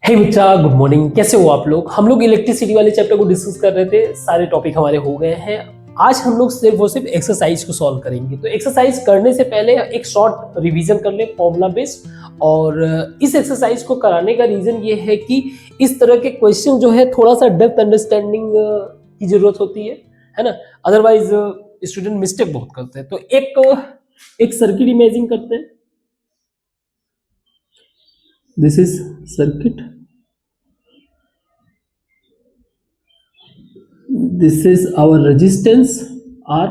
हे बच्चा, good morning. कैसे हो आप लोग? हम लोग इलेक्ट्रिसिटी वाले चैप्टर को डिस्कस कर रहे थे। सारे टॉपिक हमारे हो गए हैं। आज हम लोग सिर्फ और सिर्फ एक्सरसाइज को सॉल्व करेंगे। तो एक्सरसाइज करने से पहले एक शॉर्ट रिवीजन कर ले फॉर्मूला बेस्ड। और इस एक्सरसाइज को कराने का रीजन ये है कि इस तरह के क्वेश्चन जो है थोड़ा सा डेप्थ अंडरस्टैंडिंग की जरूरत होती है ना। अदरवाइज स्टूडेंट मिस्टेक बहुत करते हैं। तो एक सर्किट इमेजिन करते हैं। This is circuit, this is our resistance R,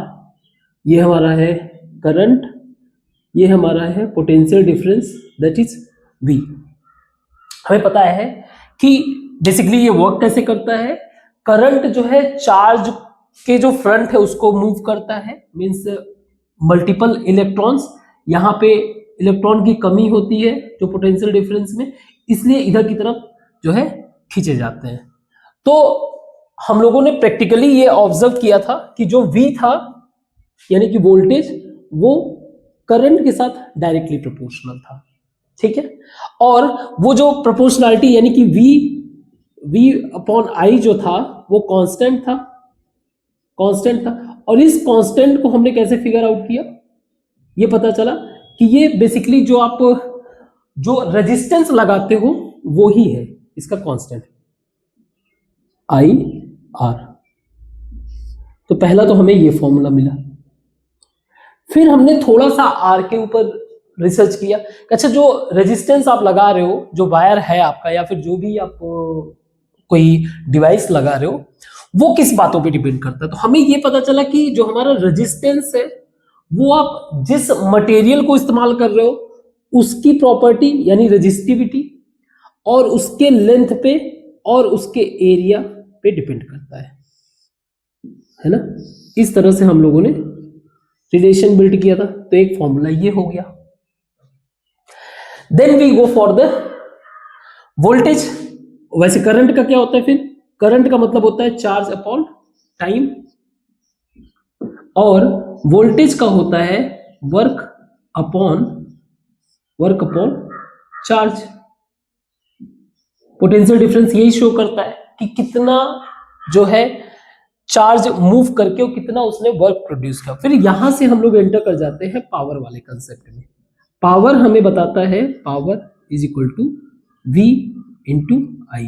ये हमारा है करंट, ये हमारा है potential difference that is V। हमें पता है कि बेसिकली ये वर्क कैसे करता है। करंट जो है चार्ज के जो फ्रंट है उसको मूव करता है, मींस मल्टीपल इलेक्ट्रॉन्स। यहाँ पे इलेक्ट्रॉन की कमी होती है जो पोटेंशियल डिफरेंस में, इसलिए इधर की तरफ जो है खींचे जाते हैं। तो हम लोगों ने प्रैक्टिकली ये ऑब्जर्व किया था कि जो V था यानी कि वोल्टेज, वो करंट के साथ डायरेक्टली प्रोपोर्शनल था। ठीक है। और वो जो प्रोपोर्शनलिटी यानी कि V अपॉन I जो था वो कांस्टेंट था। और इस कांस्टेंट को हमने कैसे फिगर आउट किया, ये पता चला कि ये बेसिकली जो आप जो रेजिस्टेंस लगाते हो वो ही है इसका कांस्टेंट, IR। तो पहला तो हमें ये फॉर्मूला मिला। फिर हमने थोड़ा सा R के ऊपर रिसर्च किया। अच्छा, जो रेजिस्टेंस आप लगा रहे हो, जो वायर है आपका या फिर जो भी आप कोई डिवाइस लगा रहे हो, वो किस बातों पे डिपेंड करता है। तो हमें ये पता चला कि जो हमारा रेजिस्टेंस है वो आप जिस मटेरियल को इस्तेमाल कर रहे हो उसकी प्रॉपर्टी यानी रेजिस्टिविटी और उसके लेंथ पे और उसके एरिया पे डिपेंड करता है ना। इस तरह से हम लोगों ने रिलेशन बिल्ड किया था। तो एक फॉर्मूला ये हो गया। Then we go for the voltage. वैसे करंट का क्या होता है? फिर करंट का मतलब होता है चार्ज अपॉन टाइम, और वोल्टेज का होता है work upon charge. Potential difference यही शो करता है कि कितना जो है चार्ज मूव करके और कितना उसने वर्क प्रोड्यूस किया। फिर यहां से हम लोग एंटर कर जाते हैं पावर वाले कंसेप्ट में। पावर हमें बताता है power is equal to V into I।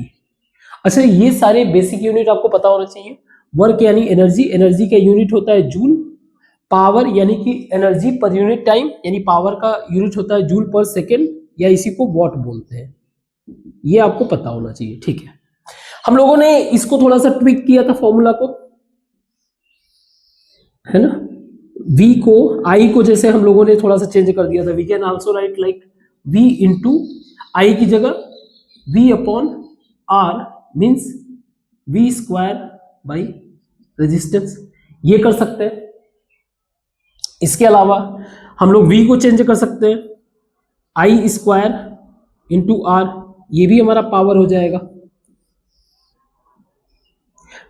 अच्छा, ये सारे बेसिक यूनिट आपको पता होना चाहिए। वर्क यानी एनर्जी, एनर्जी का यूनिट होता है जूल। पावर यानी कि एनर्जी पर यूनिट टाइम, यानी पावर का यूनिट होता है जूल पर सेकेंड, या इसी को वॉट बोलते हैं। ये आपको पता होना चाहिए। ठीक है। हम लोगों ने इसको थोड़ा सा ट्विक किया था फॉर्मूला को, है ना। V को, I को जैसे हम लोगों ने थोड़ा सा चेंज कर दिया था। We can also write like V into I की जगह V upon R means V square by resistance, ये कर सकते हैं। इसके अलावा हम लोग V को चेंज कर सकते हैं, I स्क्वायर इंटू R, ये भी हमारा पावर हो जाएगा।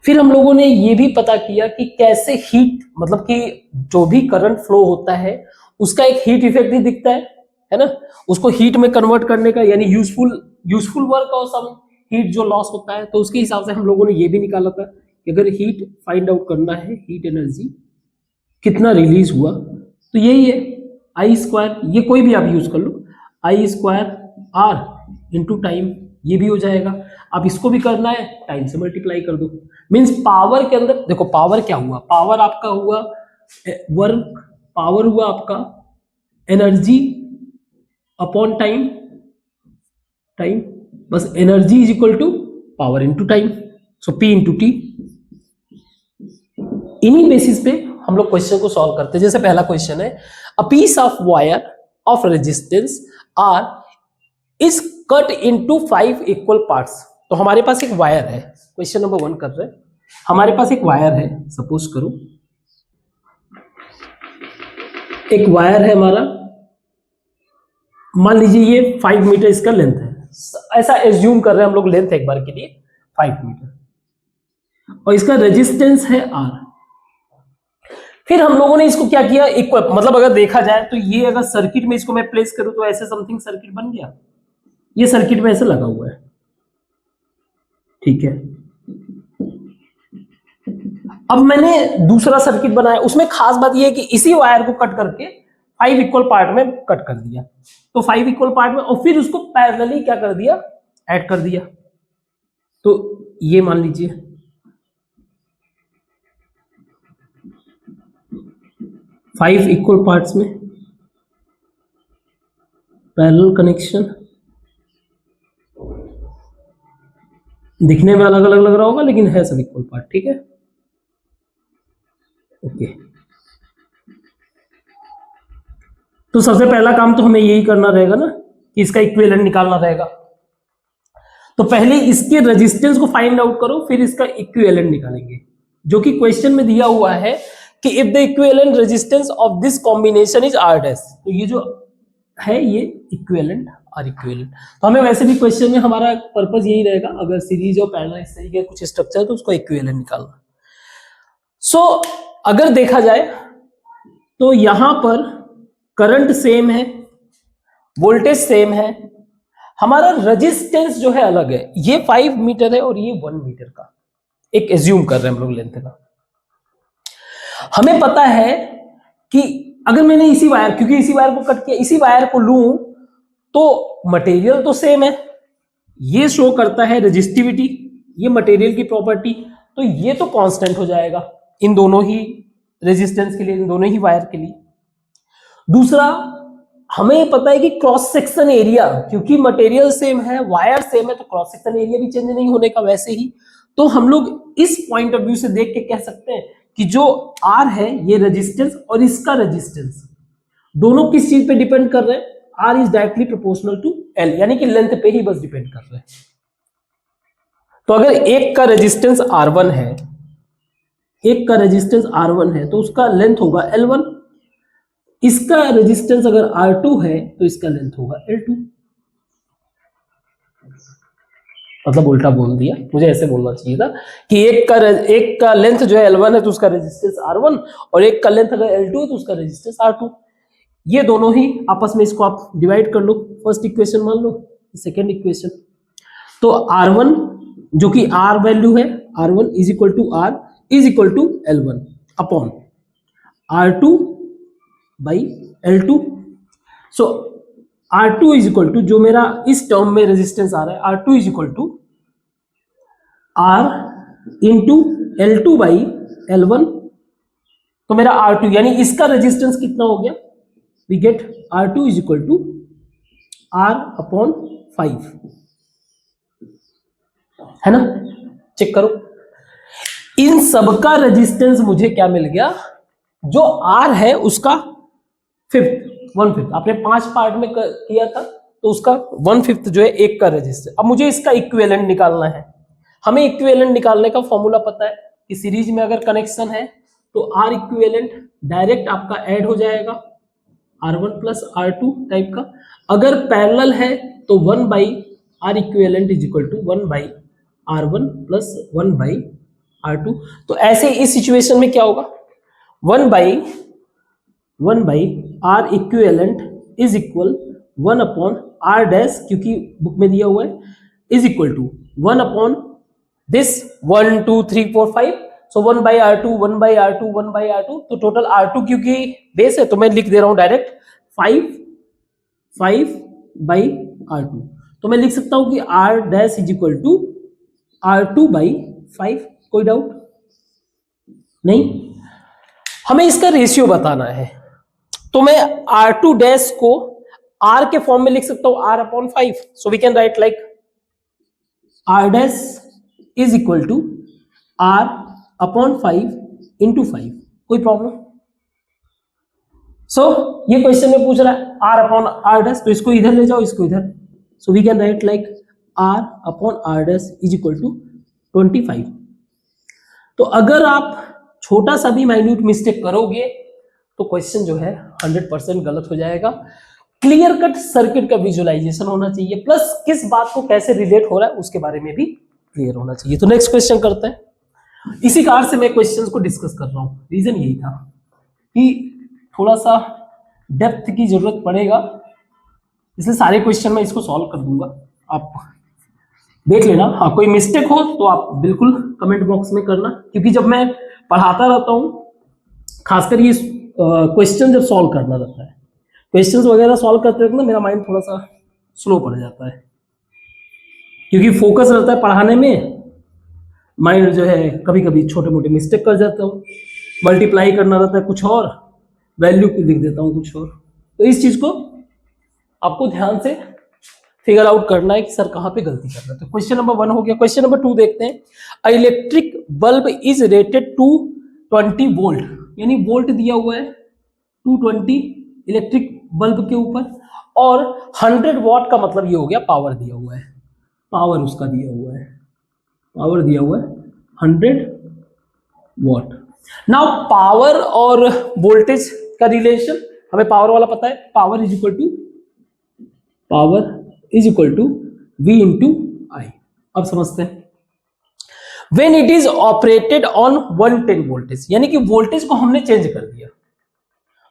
फिर हम लोगों ने ये भी पता किया कि कैसे हीट, मतलब कि जो भी करंट फ्लो होता है उसका एक हीट इफेक्ट ही दिखता है ना। उसको हीट में कन्वर्ट करने का यानी यूजफुल वर्क और सम हीट जो लॉस होता है, तो उसके हिसाब से हम लोगों ने ये भी निकाला था कि अगर हीट फाइंड आउट करना है, हीट एनर्जी कितना रिलीज हुआ, तो यही है I स्क्वायर, ये कोई भी आप यूज कर लो, I square R into time, ये भी हो जाएगा। अब इसको भी करना है, टाइम से मल्टीप्लाई कर दो। मींस पावर के अंदर देखो, पावर क्या हुआ, पावर आपका हुआ वर्क, पावर हुआ आपका एनर्जी अपॉन टाइम, बस energy is equal to power into time, so P into T। इन्हीं बेसिस पे हम लोग क्वेश्चन को सॉल्व करते हैं। जैसे पहला क्वेश्चन है, a piece of wire of resistance R is cut into 5 equal parts. तो हमारे पास एक वायर है, क्वेश्चन नंबर 1 कर रहे हैं। हमारे पास एक वायर है, सपोज करो एक वायर है हमारा, मान लीजिए ये 5 मीटर इसका लेंथ है। ऐसा एज्यूम कर रहे हैं हम लोग लेंथ एक बार के लिए 5 मीटर, और इसका रेजिस्टेंस है R। फिर हम लोगों ने इसको क्या किया, इक्वल, मतलब अगर देखा जाए तो ये अगर सर्किट में इसको मैं प्लेस करूं तो ऐसे समथिंग सर्किट बन गया। ये सर्किट में ऐसे लगा हुआ है, ठीक है, अब मैंने दूसरा सर्किट बनाया, उसमें खास बात यह है कि इसी वायर को कट करके 5 इक्वल पार्ट में कट कर दिया, तो 5 इक्वल पार्ट में, और फिर उसको पैरेलली क्या कर दिया, ऐड कर दिया। तो ये मान लीजिए 5 इक्वल पार्ट्स में पैरेलल कनेक्शन, दिखने में अलग अलग लग रहा होगा लेकिन है सब इक्वल पार्ट, ठीक है, ओके। तो सबसे पहला काम तो हमें यही करना रहेगा ना कि इसका इक्विवेलेंट निकालना रहेगा। तो पहले इसके रेजिस्टेंस को फाइंड आउट करो, फिर इसका इक्विवेलेंट निकालेंगे, जो कि क्वेश्चन में दिया हुआ है कि if the equivalent resistance of this combination is R dash, तो ये जो है ये इक्विवेलेंट और इक्विवेलेंट। तो हमें वैसे भी क्वेश्चन में हमारा पर्पस यही रहेगा, अगर सीरीज और पैरेलल इस तरीके कुछ स्ट्रक्चर है तो उसको इक्विवेलेंट निकालना। सो अगर देखा जाए तो यहां पर करंट सेम है, वोल्टेज सेम है, हमारा रेजिस्टेंस जो है अलग है, ये 5 मीटर है और ये 1 मीटर का एक एज्यूम कर रहे हैं हम लोग लेंथ का। हमें पता है कि अगर मैंने इसी वायर, क्योंकि इसी वायर को कट किया, इसी वायर को लूं तो मटेरियल तो सेम है, ये शो करता है रेजिस्टिविटी, ये मटेरियल की प्रॉपर्टी, तो ये तो कांस्टेंट हो जाएगा इन दोनों ही रेजिस्टेंस के लिए, इन दोनों ही वायर के लिए। दूसरा, हमें पता है कि क्रॉस सेक्शन एरिया, क्योंकि मटेरियल सेम है, वायर सेम है, तो क्रॉस सेक्शन एरिया भी चेंज नहीं होने का वैसे ही। तो हम लोग इस पॉइंट ऑफ व्यू से देख के कह सकते हैं कि जो R है ये रेजिस्टेंस और इसका रेजिस्टेंस दोनों किस चीज पे डिपेंड कर रहे हैं, R is directly proportional to L, यानी कि लेंथ पे ही बस डिपेंड कर रहे हैं। तो अगर एक का रेजिस्टेंस R1 है, एक का रेजिस्टेंस R1 है तो उसका लेंथ होगा L1, इसका रेजिस्टेंस अगर R2 है तो इसका लेंथ होगा L2। मतलब उल्टा बोल दिया, मुझे ऐसे बोलना चाहिए था कि एक का लेंथ जो है L1 है तो उसका रेजिस्टेंस R1, और एक का लेंथ अगर L2 है तो उसका रेजिस्टेंस R2। ये दोनों ही आपस में, इसको आप डिवाइड कर लो, फर्स्ट इक्वेशन मान लो, सेकेंड इक्वेशन। तो R1 जो कि R वैल्यू है, R1 is equal to R is equal to L1 upon R2 by L2। So R2 is equal to, जो मेरा इस टर्म में रेजिस्टेंस आ रहा है, R2 is equal to R into L2 by L1। तो मेरा R2 यानी इसका रेजिस्टेंस कितना हो गया, we get R2 is equal to R upon 5, है ना। चेक करो, इन सबका रेजिस्टेंस मुझे क्या मिल गया, जो R है उसका 1/5, आपने 5 पार्ट में किया था तो उसका 1/5 जो है एक का रेजिस्टेंस। अब मुझे इसका इक्विवेलेंट निकालना है। हमें इक्विवेलेंट निकालने का फॉर्मूला पता है कि सीरीज में अगर कनेक्शन है तो R इक्विवेलेंट डायरेक्ट आपका ऐड हो जाएगा R1 प्लस R2 टाइप का। अगर पैरेलल है तो 1 by R equivalent is equal to 1 by R1 plus 1 by R2। तो ऐसे इस सिचुएशन में क्या होगा, 1 by R equivalent is equal 1 upon R dash, क्योंकि बुक में दिया हुआ है, is equal to 1 upon this 1 2 3 4 5। So 1 by R2 1 by R2 1 by R2, तो टोटल R2 क्योंकि बेस है तो मैं लिख दे रहा हूं डायरेक्ट 5 बाई R2। तो मैं लिख सकता हूं कि R dash is equal to R2 by 5। कोई डाउट नहीं। हमें इसका रेशियो बताना है, तो मैं R2 डैश को R के फॉर्म में लिख सकता हूं R upon 5। So we can write like R dash is equal to R upon 5 into 5। कोई प्रॉब्लम। सो ये क्वेश्चन में पूछ रहा है R अपॉन R डैश, तो इसको इधर ले जाओ, इसको इधर। So we can write like R upon R dash is equal to 25। तो अगर आप छोटा सा भी माइन्यूट मिस्टेक करोगे तो क्वेश्चन जो है 100% गलत हो जाएगा। क्लियर कट सर्किट का विजुअलाइजेशन होना चाहिए, प्लस किस बात को कैसे रिलेट हो रहा है उसके बारे में भी क्लियर होना चाहिए। तो नेक्स्ट क्वेश्चन करते हैं। इसी कारण से मैं क्वेश्चंस को डिस्कस कर रहा हूं, रीजन यही था कि थोड़ा सा डेप्थ की जरूरत पड़ेगा, इसलिए सारे क्वेश्चन में इसको सॉल्व कर दूंगा। आप देख लेना। हाँ, कोई मिस्टेक हो तो आप बिल्कुल कमेंट बॉक्स में करना, क्योंकि जब मैं पढ़ाता रहता हूँ, खासकर ये क्वेश्चन जब सॉल्व करना रहता है, क्वेश्चंस वगैरह सॉल्व करते वक्त ना मेरा माइंड थोड़ा सा स्लो पड़ जाता है, क्योंकि फोकस रहता है पढ़ाने में, माइंड जो है कभी कभी छोटे मोटे मिस्टेक कर जाता हूँ, मल्टीप्लाई करना रहता है कुछ और, वैल्यू को लिख देता हूँ कुछ और। तो इस चीज को आपको ध्यान से फिगर आउट करना है कि सर कहाँ पे गलती कर रहे हैं। तो क्वेश्चन नंबर 1 हो गया। क्वेश्चन नंबर 2 देखते हैं। A electric bulb is rated two 20 volt, यानी वोल्ट दिया हुआ है 220 इलेक्ट्रिक बल्ब के ऊपर, और 100 वॉट का मतलब ये हो गया पावर दिया हुआ है, पावर उसका दिया हुआ है, पावर दिया हुआ है 100 वॉट। नाउ पावर और वोल्टेज का रिलेशन हमें पावर वाला पता है, power is equal to V into I. अब समझते हैं। When it is operated on 110 voltage, यानी कि वोल्टेज को हमने चेंज कर दिया,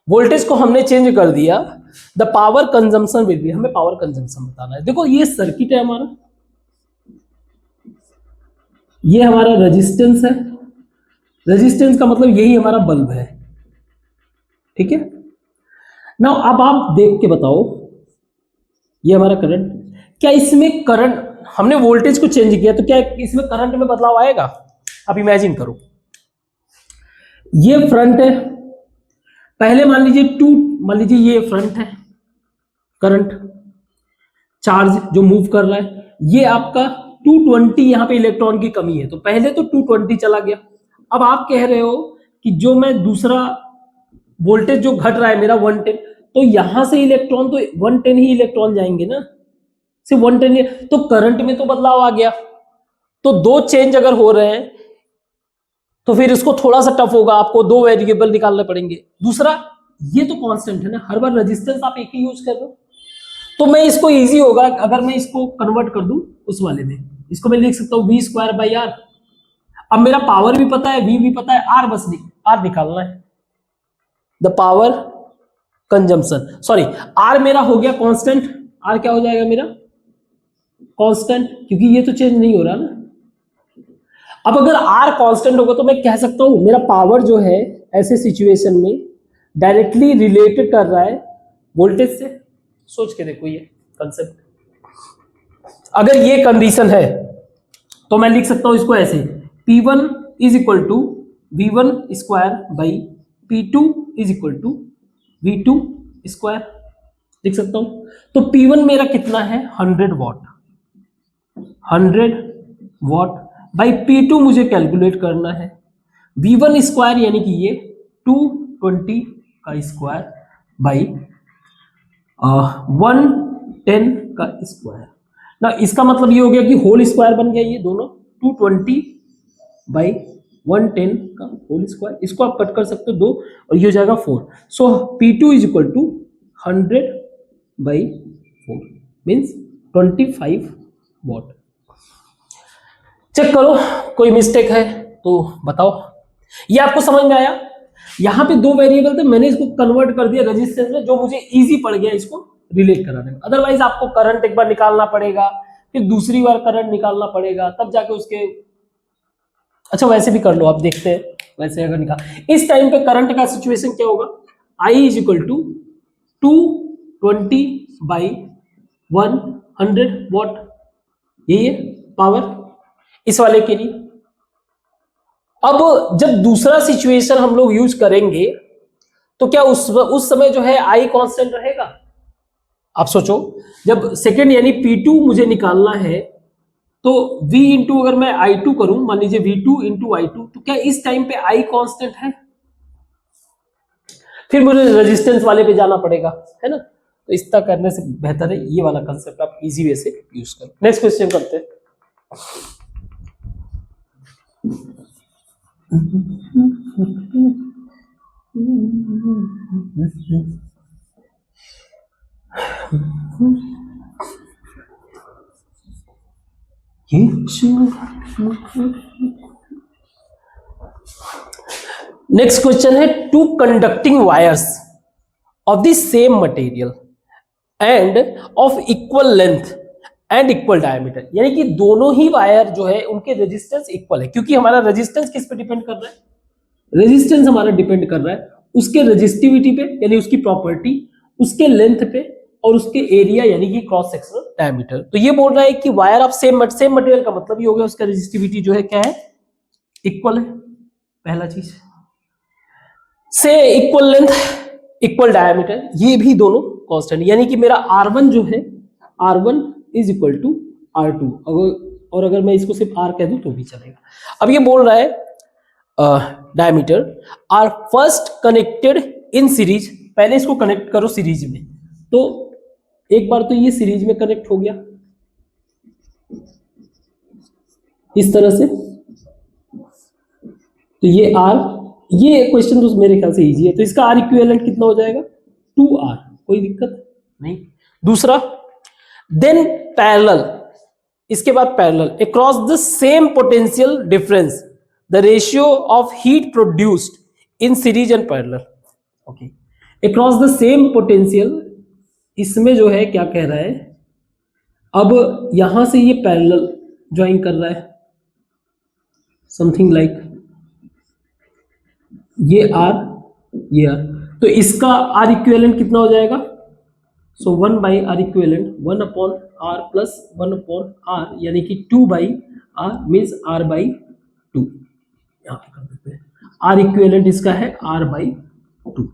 वोल्टेज को हमने चेंज कर दिया, the power consumption will be, हमें पावर कंजम्पशन बताना है। देखो ये सर्किट है हमारा, ये हमारा रेजिस्टेंस है, रेजिस्टेंस का मतलब यही हमारा बल्ब है, ठीक है ना। अब आप देख के बताओ, ये हमारा करंट, क्या इसमें करंट, हमने वोल्टेज को चेंज किया तो क्या इसमें करंट में बदलाव आएगा? अब इमेजिन करो, ये फ्रंट है, पहले मान लीजिए ये फ्रंट है, करंट चार्ज जो मूव कर रहा है, ये आपका 220, यहां पे इलेक्ट्रॉन की कमी है तो पहले तो 220 चला गया। अब आप कह रहे हो कि जो मैं दूसरा वोल्टेज जो घट रहा है मेरा 110, तो यहां से इलेक्ट्रॉन तो 110 ही इलेक्ट्रॉन जाएंगे ना, सिर्फ 110, तो करंट में तो बदलाव आ गया। तो दो चेंज अगर हो रहे हैं तो फिर इसको थोड़ा सा टफ होगा, आपको दो वेरिएबल निकालने पड़ेंगे। दूसरा, ये तो कांस्टेंट है ना, हर बार रेजिस्टेंस आप एक ही यूज कर रहे हो, तो मैं इसको इजी होगा अगर मैं इसको कन्वर्ट कर दूं उस वाले में, इसको मैं लिख सकता हूं V²/R। अब मेरा पावर भी पता है, V भी पता है, R बस R निकालना है, the power consumption, sorry R मेरा हो गया कांस्टेंट, R क्या हो जाएगा मेरा कांस्टेंट, क्योंकि ये तो चेंज नहीं हो रहा ना। अब अगर R कांस्टेंट होगा तो मैं कह सकता हूं मेरा पावर जो है ऐसे सिचुएशन में डायरेक्टली रिलेटेड कर रहा है वोल्टेज से। सोच के देखो ये कंसेप्ट, अगर ये कंडीशन है तो मैं लिख सकता हूं इसको ऐसे, P1 is equal to V1² is equal to V2², लिख सकता हूं। तो P1 मेरा कितना है 100 वॉट, 100 वॉट बाई P2 मुझे कैलकुलेट करना है, V1² यानी कि ये 220 का स्क्वायर बाई 110 का स्क्वायर ना, इसका मतलब ये हो गया कि होल स्क्वायर बन गया ये दोनों, 220 बाई 110 का होल स्क्वायर, इसको आप कट कर सकते हो 2 और ये हो जाएगा 4। So P2 is equal to 100 by 4 means 25 watt. Check करो कोई मिस्टेक है तो बताओ। ये आपको समझ में आया? यहां पे दो वेरिएबल थे, मैंने इसको कन्वर्ट कर दिया रेजिस्टेंस में, जो मुझे इजी पड़ गया इसको रिलेट कराने में। अदरवाइज आपको करंट एक बार निकालना पड़ेगा, फिर दूसरी बार करंट निकालना पड़ेगा, तब जाके उसके, अच्छा वैसे भी कर लो, आप देखते हैं वैसे अगर निकाल, इस टाइम पे करंट का सिचुएशन क्या होगा, I is equal to 220 by 100 watt, यही है पावर इस वाले के लिए। अब जब दूसरा सिचुएशन हम लोग यूज करेंगे तो क्या उस समय जो है I कांस्टेंट रहेगा? आप सोचो, जब सेकंड यानी P2 मुझे निकालना है तो V इंटू अगर मैं I2 करूं, मान लीजिए V2 इंटू I2, तो क्या इस टाइम पे I कांस्टेंट है? फिर मुझे रेजिस्टेंस वाले पे जाना पड़ेगा, है ना। तो इस तरह करने से बेहतर है ये वाला कंसेप्ट आप इजी वे से यूज करो। नेक्स्ट क्वेश्चन करते हैं। नेक्स्ट क्वेश्चन है, two conducting wires of the same material and of equal length and equal diameter, यानी कि दोनों ही वायर जो है उनके रेजिस्टेंस इक्वल है, क्योंकि हमारा रेजिस्टेंस किस पे डिपेंड कर रहा है, रेजिस्टेंस हमारा डिपेंड कर रहा है उसके रेजिस्टिविटी पे, यानी उसकी प्रॉपर्टी, उसके लेंथ पे, और उसके एरिया यानी कि क्रॉस सेक्शनल डायमीटर। तो ये बोल रहा है कि वायर ऑफ सेम मटेरियल का मतलब ये हो गया उसका रेजिस्टिविटी जो है क्या है, इक्वल है, पहला चीज। से इक्वल लेंथ इक्वल डायमीटर, ये भी दोनों कांस्टेंट, यानी कि मेरा R1 जो है R1 is equal to R2, और अगर मैं इसको सिर्फ R कह दूं तो भी चलेगा। अब ये बोल रहा है diameter are first connected in series, पहले इसको कनेक्ट करो सीरीज में, तो एक बार तो ये सीरीज में कनेक्ट हो गया इस तरह से, तो ये R, ये क्वेश्चन तो मेरे ख्याल से इजी है, तो इसका R इक्विवेलेंट कितना हो जाएगा 2R, कोई दिक्कत नहीं। दूसरा, देन पैरेलल, इसके बाद parallel across the same potential difference the ratio of heat produced in series and parallel. Okay, across the same potential, इसमें जो है क्या कह रहा है, अब यहां से ये पैरेलल ज्वाइन कर रहा है, समथिंग लाइक ये R, ये R, तो इसका R इक्विवेलेंट कितना हो जाएगा, सो 1 by R equivalent 1 upon R plus 1 upon R, यानी कि 2 by R means R by 2, यहाँ पे कर देते हैं, R इक्विवेलेंट इसका है R बाई 2।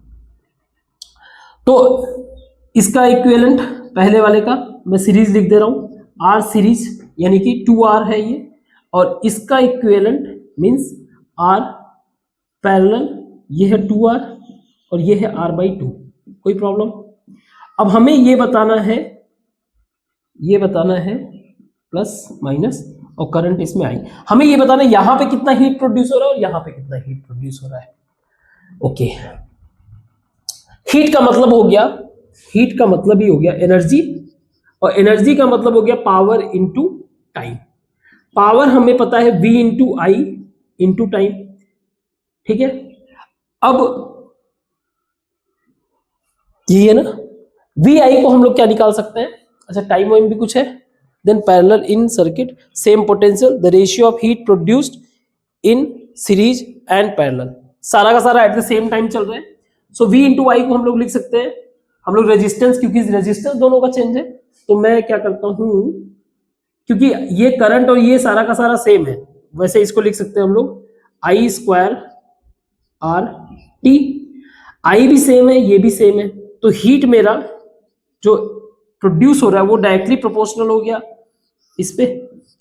तो इसका इक्विवेलेंट पहले वाले का मैं सीरीज लिख दे रहा हूं, R सीरीज यानी कि 2R है ये, और इसका इक्विवेलेंट मीन्स R पैरेलल, ये है 2R और ये है R बाई 2, कोई प्रॉब्लम। अब हमें ये बताना है प्लस माइनस और करंट इसमें आई, हमें ये बताना है यहां पे कितना हीट प्रोड्यूस हो रहा है और यहां पे कितना हीट प्रोड्यूस हो रहा है। ओके, हीट का मतलब हो गया, हीट का मतलब ही हो गया एनर्जी, और एनर्जी का मतलब हो गया पावर इनटू टाइम। पावर हमें पता है V इंटू आई इंटू टाइम, ठीक है। अब ये है ना, वी आई को हम लोग क्या निकाल सकते हैं, अच्छा टाइम वाइम भी कुछ है, then parallel in circuit same potential the ratio of heat produced in series and parallel, सारा का सारा एट द सेम टाइम चल रहा है। सो वी इंटू आई को हम लोग लिख सकते हैं, हम लोग रेजिस्टेंस, क्योंकि रेजिस्टेंस दोनों का चेंज है, तो मैं क्या करता हूं, क्योंकि ये करंट और ये सारा का सारा सेम है, वैसे इसको लिख सकते हैं हम लोग आई स्क्वायर आर टी, आई भी सेम है ये भी सेम है, तो हीट मेरा जो प्रोड्यूस हो रहा है वो डायरेक्टली प्रोपोर्शनल हो गया इस पे,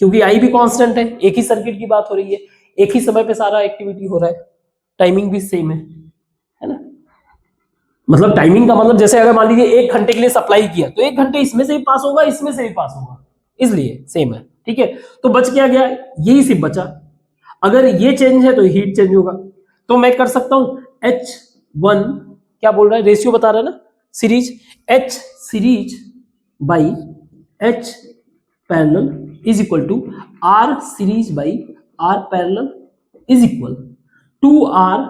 क्योंकि आई भी कांस्टेंट है, एक ही सर्किट की बात हो रही है, एक ही समय पे सारा एक्टिविटी हो रहा है, टाइमिंग भी सेम है ना। मतलब टाइमिंग का मतलब जैसे अगर मान लीजिए 1 घंटे के लिए सप्लाई किया तो 1 घंटे इसमें से भी पास होगा, इसमें से भी पास होगा, इसलिए सेम है, ठीक है। तो बच क्या गया, यही सिर्फ बचा, अगर ये चेंज है तो हीट चेंज होगा, तो मैं कर सकता हूं H1, क्या बोल रहा है, रेशियो बता रहा है ना, series, H series by H parallel is equal to R series by R parallel is equal 2R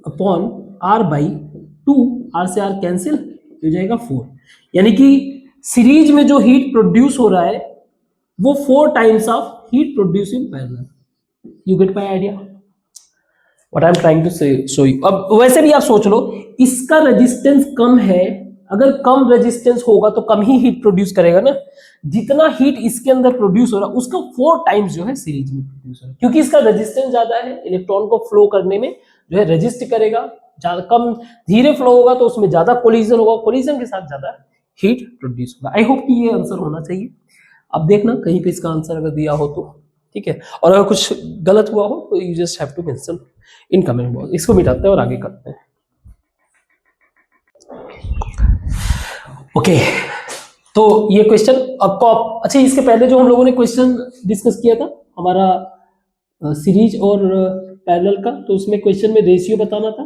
upon R by 2, R से R कैंसिल हो जाएगा 4, यानी कि सीरीज में जो हीट प्रोड्यूस हो रहा है वो 4 times of heat produce in parallel. You get my idea what I am trying to show you. अब वैसे भी आप सोच लो, इसका रेजिस्टेंस कम है, अगर कम रेजिस्टेंस होगा तो कम ही हीट प्रोड्यूस करेगा ना, जितना हीट इसके अंदर प्रोड्यूस हो रहा है उसका 4 टाइम्स जो है सीरीज में प्रोड्यूस हो रहा है, क्योंकि इसका रेजिस्टेंस ज्यादा है, इलेक्ट्रॉन को फ्लो करने में जो है रेजिस्ट करेगा, ज्यादा कम धीरे फ्लो होगा तो उसमें ज्यादा कोलिजन होगा, कोलिजन के साथ ज्यादा हीट प्रोड्यूस होगा। आई होप कि ये आंसर होना चाहिए। अब देखना कहीं पे इसका आंसर अगर दिया हो तो ठीक है, और अगर कुछ गलत हुआ हो तो you just have to mention in comment box. इसको मिटाते हैं और आगे करते हैं। ओके, तो ये क्वेश्चन अब अच्छा, इसके पहले जो हम लोगों ने क्वेश्चन डिस्कस किया था हमारा सीरीज और पैरेलल का, तो उसमें क्वेश्चन में रेशियो बताना था,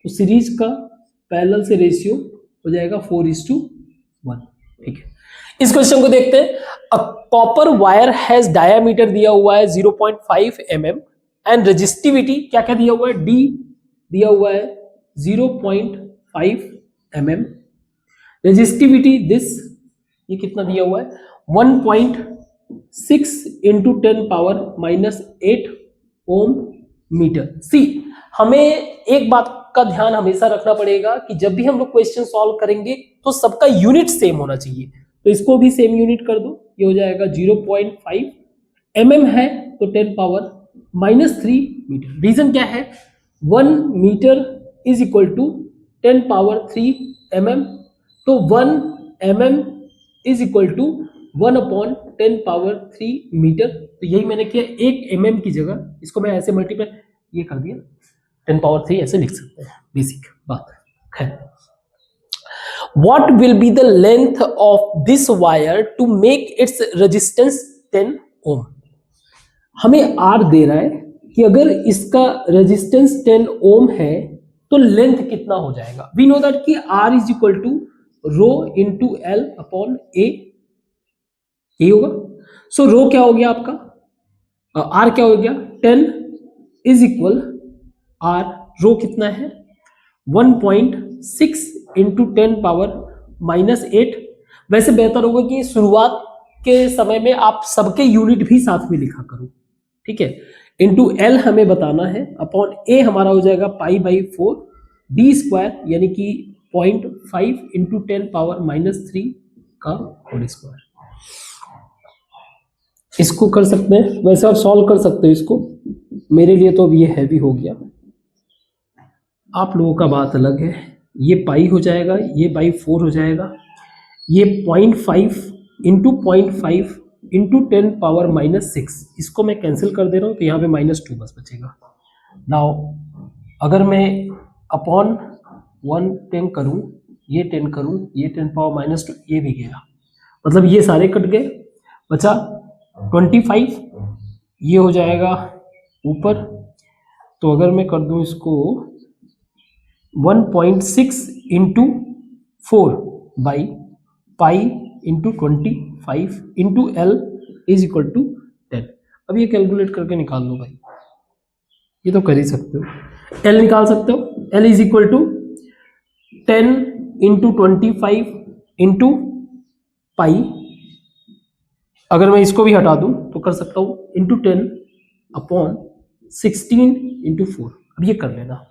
तो सीरीज का पैरेलल से रेशियो हो जाएगा 4:1, ठीक है। इस क्वेश्चन को देखते हैं। A copper wire has diameter दिया हुआ है 0.5 mm एंड रेजिस्टिविटी क्या क्या दिया हुआ है, D दिया हुआ है 0.5 mm, रेजिस्टिविटी दिस, ये कितना दिया हुआ है 1.6 इंटू 10⁻⁸ ओम मीटर। सी, हमें एक बात का ध्यान हमेशा रखना पड़ेगा कि जब भी हम लोग क्वेश्चन सॉल्व करेंगे तो सबका यूनिट सेम होना चाहिए। तो इसको भी सेम यूनिट कर दो, ये हो जाएगा 0.5 mm है तो 10⁻³ मीटर। रीजन क्या है, 1 metre is equal to 10⁻³ mm, तो 1 mm is equal to 1/10⁻³ metre. तो यही मैंने किया, 1 mm की जगह इसको मैं ऐसे मल्टीप्लाई ये कर दिया, 10⁻³ ऐसे लिख सकते हैं, बेसिक बात है। What will be the length of this wire to make its resistance 10 ohm? हमें R दे रहा है कि अगर इसका रेजिस्टेंस 10 ओम है तो लेंथ कितना हो जाएगा। वी नो दैट कि R is equal to rho into L upon A, ये होगा। सो रो क्या हो गया आपका, R क्या हो गया, 10 इज इक्वल R, रो कितना है 1.6 इंटू 10⁻⁸। वैसे बेहतर होगा कि शुरुआत के समय में आप सबके यूनिट भी साथ में लिखा करो, ठीक है। इंटू एल हमें बताना है, अपॉन ए हमारा हो जाएगा π/4 डी स्क्वायर यानी कि 0.5 इंटू 10⁻³ का होल स्क्वायर। इसको कर सकते हैं, वैसे आप सॉल्व कर सकते हो इसको, मेरे लिए तो अब ये हैवी हो गया, आप लोगों का बात अलग है। ये पाई हो जाएगा, ये /4 हो जाएगा, ये 0.5 इंटू 0.5 इंटू 10⁻⁻6, इसको मैं कैंसिल कर दे रहा हूँ तो यहाँ पे -2 बस बचेगा। नाउ अगर मैं अपॉन 1 10 करूँ, ये 10 करूँ, ये 10⁻⁻2, ये भी गया, मतलब ये सारे कट गए, बचा 25, ये हो जाएगा ऊपर। तो अगर मैं कर दूँ इसको 1.6 into 4 by pi into 25 into L is equal to 10। अब ये कैलकुलेट करके निकाल लो भाई, ये तो कर ही सकते हो, एल निकाल सकते हो। L is equal to 10 into 25 into pi, अगर मैं इसको भी हटा दूं तो कर सकता हूं इंटू 10 अपॉन 16 इंटू 4। अब ये कर लेना,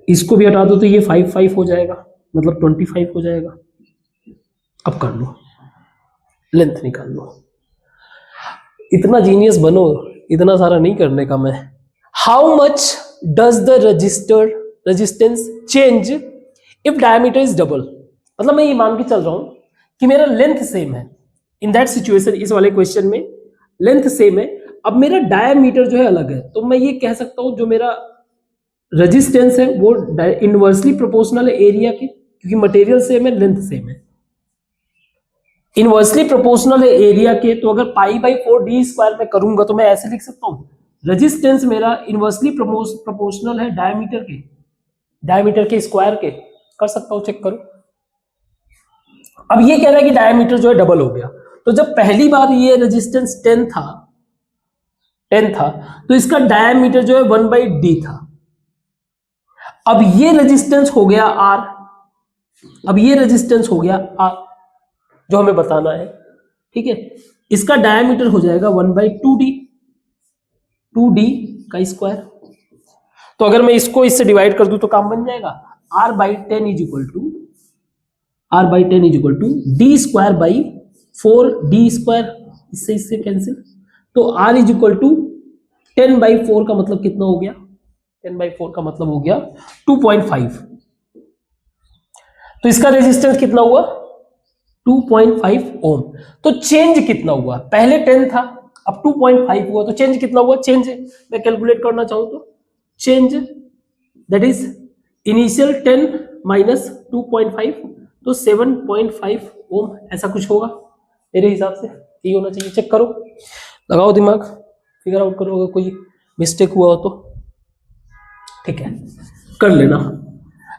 इसको भी हटा दो तो ये 5 हो जाएगा, मतलब 25 हो जाएगा। अब कर लो, लेंथ निकाल लो। इतना जीनियस बनो, इतना सारा नहीं करने का मैं। How much does the resistance change if diameter is double. मतलब मैं ये मान के चल रहा हूं कि मेरा लेंथ सेम है, इन दैट सिचुएशन, इस वाले क्वेश्चन में लेंथ सेम है, अब मेरा डायमीटर जो है अलग है, तो मैं ये कह सकता हूं जो मेरा रेजिस्टेंस है वो इनवर्सली प्रोपोर्शनल है एरिया के, क्योंकि मटेरियल सेम है, लेंथ सेम है, इनवर्सली प्रोपोर्शनल है एरिया के। तो अगर π/4 डी स्क्वायर में करूंगा तो मैं ऐसे लिख सकता हूं, रेजिस्टेंस मेरा इनवर्सली प्रोपोर्शनल है डायमीटर के स्क्वायर के। कर सकता हूं, चेक करो। अब ये कह रहा है कि डायमीटर जो है डबल हो गया, तो जब पहली बार ये रेजिस्टेंस 10 था तो इसका डायमीटर जो है 1/d था। अब ये रेजिस्टेंस हो गया R, अब ये रेजिस्टेंस हो गया R जो हमें बताना है, ठीक है। इसका डायमीटर हो जाएगा 1/2d, 2d का स्क्वायर। तो अगर मैं इसको इससे डिवाइड कर दूं तो काम बन जाएगा, R/10 is equal to d square by 4d square, इससे कैंसिल। तो R इज इक्वल टू 10/4 का मतलब कितना हो गया, 10/4 का मतलब हो गया 2.5। तो इसका रेजिस्टेंस कितना हुआ 2.5 ओम। तो चेंज कितना हुआ, पहले 10 था अब 2.5 हुआ, तो चेंज कितना हुआ, चेंज मैं कैलकुलेट करना चाहूं तो change that is initial 10 minus 2.5, तो 7.5 ओम ऐसा कुछ होगा मेरे हिसाब से, यही होना चाहिए। चेक करो, लगाओ दिमाग, फिगर आउट करो, अगर कोई मिस्टेक हुआ हो तो ठीक है, कर लेना।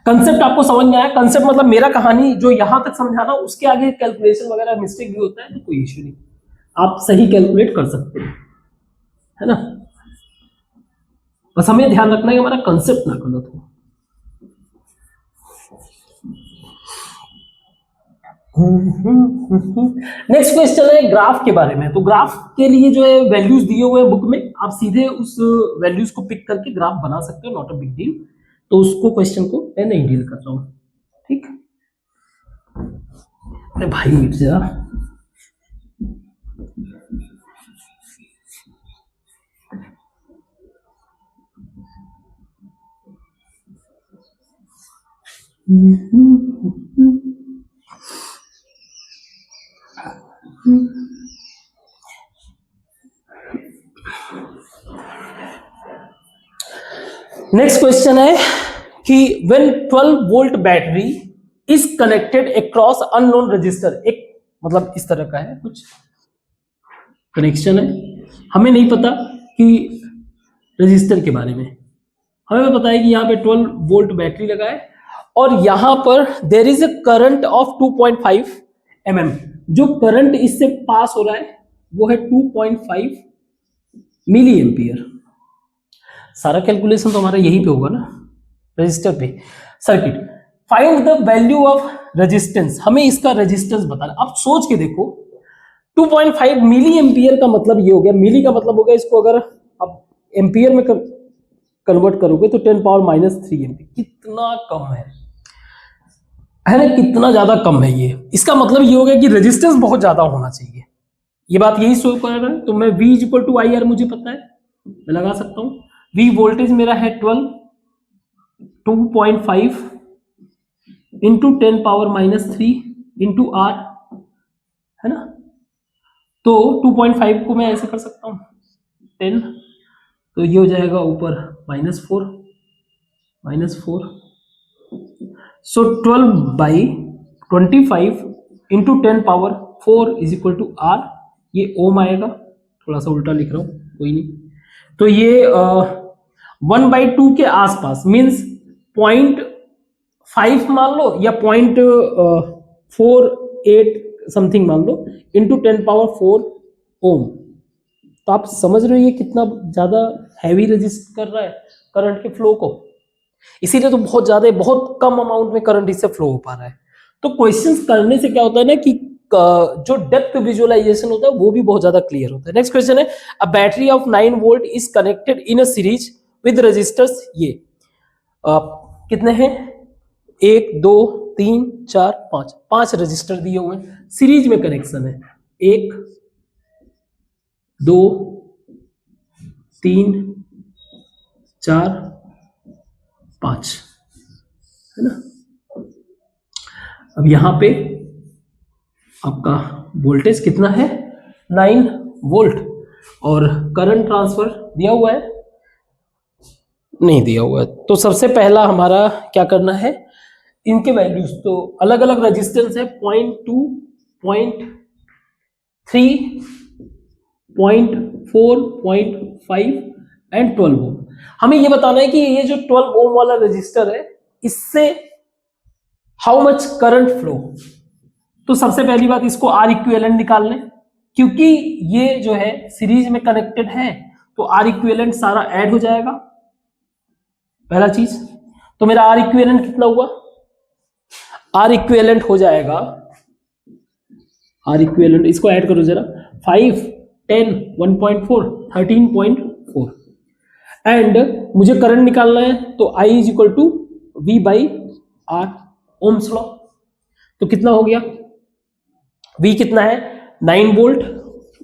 कंसेप्ट आपको समझ में आया, कंसेप्ट मतलब मेरा कहानी जो यहां तक समझाना, उसके आगे कैलकुलेशन वगैरह मिस्टेक भी होता है तो कोई इश्यू नहीं, आप सही कैलकुलेट कर सकते हैं, है ना। बस हमें ध्यान रखना है कि हमारा कंसेप्ट ना गलत हो। नेक्स्ट क्वेश्चन है ग्राफ के बारे में। तो ग्राफ के लिए जो है वैल्यूज दिए हुए हैं बुक में, आप सीधे उस वैल्यूज को पिक करके ग्राफ बना सकते हो, नॉट अ बिग डील। तो उसको क्वेश्चन को मैं नहीं डील कर रहा हूं, ठीक। अरे भाई जरा नेक्स्ट क्वेश्चन है कि when 12 volt battery is connected across unknown register, एक मतलब इस तरह का है कुछ कनेक्शन है, हमें नहीं पता कि रजिस्टर के बारे में, हमें पता है कि यहाँ पे 12 वोल्ट बैटरी लगा है और यहां पर there is a current of 2.5 mm। जो करंट इससे पास हो रहा है वो है 2.5 मिली एम्पियर। सारा कैलकुलेशन तो हमारा यहीं पे होगा ना, रजिस्टर पे। Circuit, find the value of resistance, हमें इसका रेजिस्टेंस बताना। अब सोच के देखो 2.5 मिली एम्पियर का मतलब ये हो गया, मिली का मतलब हो गया इसको अगर आप एम्पियर में कन्वर्ट करोगे तो 10 पावर -3 एम्पियर, कितना कम है ना, कितना ज्यादा कम है ये। इसका मतलब ये हो गया कि रेजिस्टेंस बहुत ज्यादा होना चाहिए, ये बात यही शो कर रहा है। तो मैं V = IR मुझे पता है, मैं लगा सकता हूं। V वोल्टेज मेरा है 12, 2.5 इंटू 10 पावर -3 इंटू R, है ना। तो 2.5 को मैं ऐसे कर सकता हूं 10, तो ये हो जाएगा ऊपर -4 so 12/25 into 10 power 4 is equal to R, ये ओम आएगा, थोड़ा सा उल्टा लिख रहा हूं कोई नहीं। तो ये 1/2 के आसपास मीन्स 0.5 मान लो या 0.48 समथिंग मान लो इंटू 10 पावर 4 ओम। तो आप समझ रहे हो ये कितना ज्यादा हैवी रेजिस्ट कर रहा है करंट के फ्लो को, इसीलिए तो बहुत ज्यादा, बहुत कम अमाउंट में करंट इससे फ्लो हो पा रहा है। तो क्वेश्चंस करने से क्या होता है ना कि जो डेप्थ विजुअलाइजेशन होता है वो भी बहुत ज्यादा क्लियर होता है। नेक्स्ट क्वेश्चन है, a battery of 9 volt is connected in a series with resistors, ये कितने हैं, 1 2 3 4 5, 5 रजिस्टर दिए हुए हैं, सीरीज में कनेक्शन है, 1 2 3 4 5, है ना। अब यहां पे आपका वोल्टेज कितना है, 9 वोल्ट, और करंट ट्रांसफर दिया हुआ है, नहीं दिया हुआ है। तो सबसे पहला हमारा क्या करना है, इनके वैल्यूज, तो अलग अलग रेजिस्टेंस है 0.2 0.3 0.4 0.5 एंड 12 ओम। हमें ये बताना है कि ये जो 12 ओम वाला रजिस्टर है इससे हाउ मच करंट फ्लो। तो सबसे पहली बात इसको R इक्विवेलेंट निकाल लें, क्योंकि ये जो है सीरीज में कनेक्टेड है तो R इक्विवेलेंट सारा ऐड हो जाएगा, पहला चीज। तो मेरा R इक्विवेलेंट कितना हुआ, R इक्विवेलेंट हो जाएगा, R इक्विवेलेंट इसको ऐड करो जरा, 5 10 1.4 13.4, एंड मुझे करंट निकालना है तो I is equal to V/R, Ohm's law. तो कितना हो गया, V कितना है 9 वोल्ट,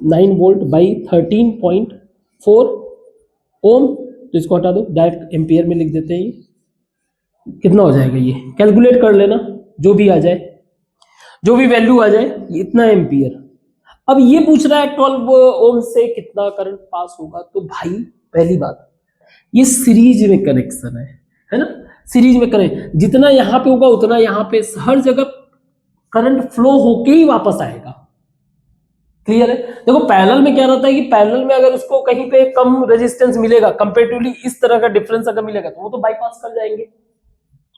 9 वोल्ट बाई 13.4 ओम, तो इसको हटा दो, डायरेक्ट एम्पियर में लिख देते हैं। कितना हो जाएगा, ये कैलकुलेट कर लेना, जो भी आ जाए, जो भी वैल्यू आ जाए, इतना एम्पियर। अब ये पूछ रहा है 12 ओम से कितना करंट पास होगा। तो भाई पहली बात, ये सीरीज में कनेक्शन है ना, सीरीज में कनेक्ट, जितना यहां पे होगा उतना यहां पे, हर जगह करंट फ्लो होके ही वापस आएगा। क्लियर है। देखो पैरेलल में क्या रहता है कि पैरेलल में अगर उसको कहीं पे कम रेजिस्टेंस मिलेगा कंपैरेटिवली, इस तरह का डिफरेंस अगर मिलेगा तो वो तो बाईपास कर जाएंगे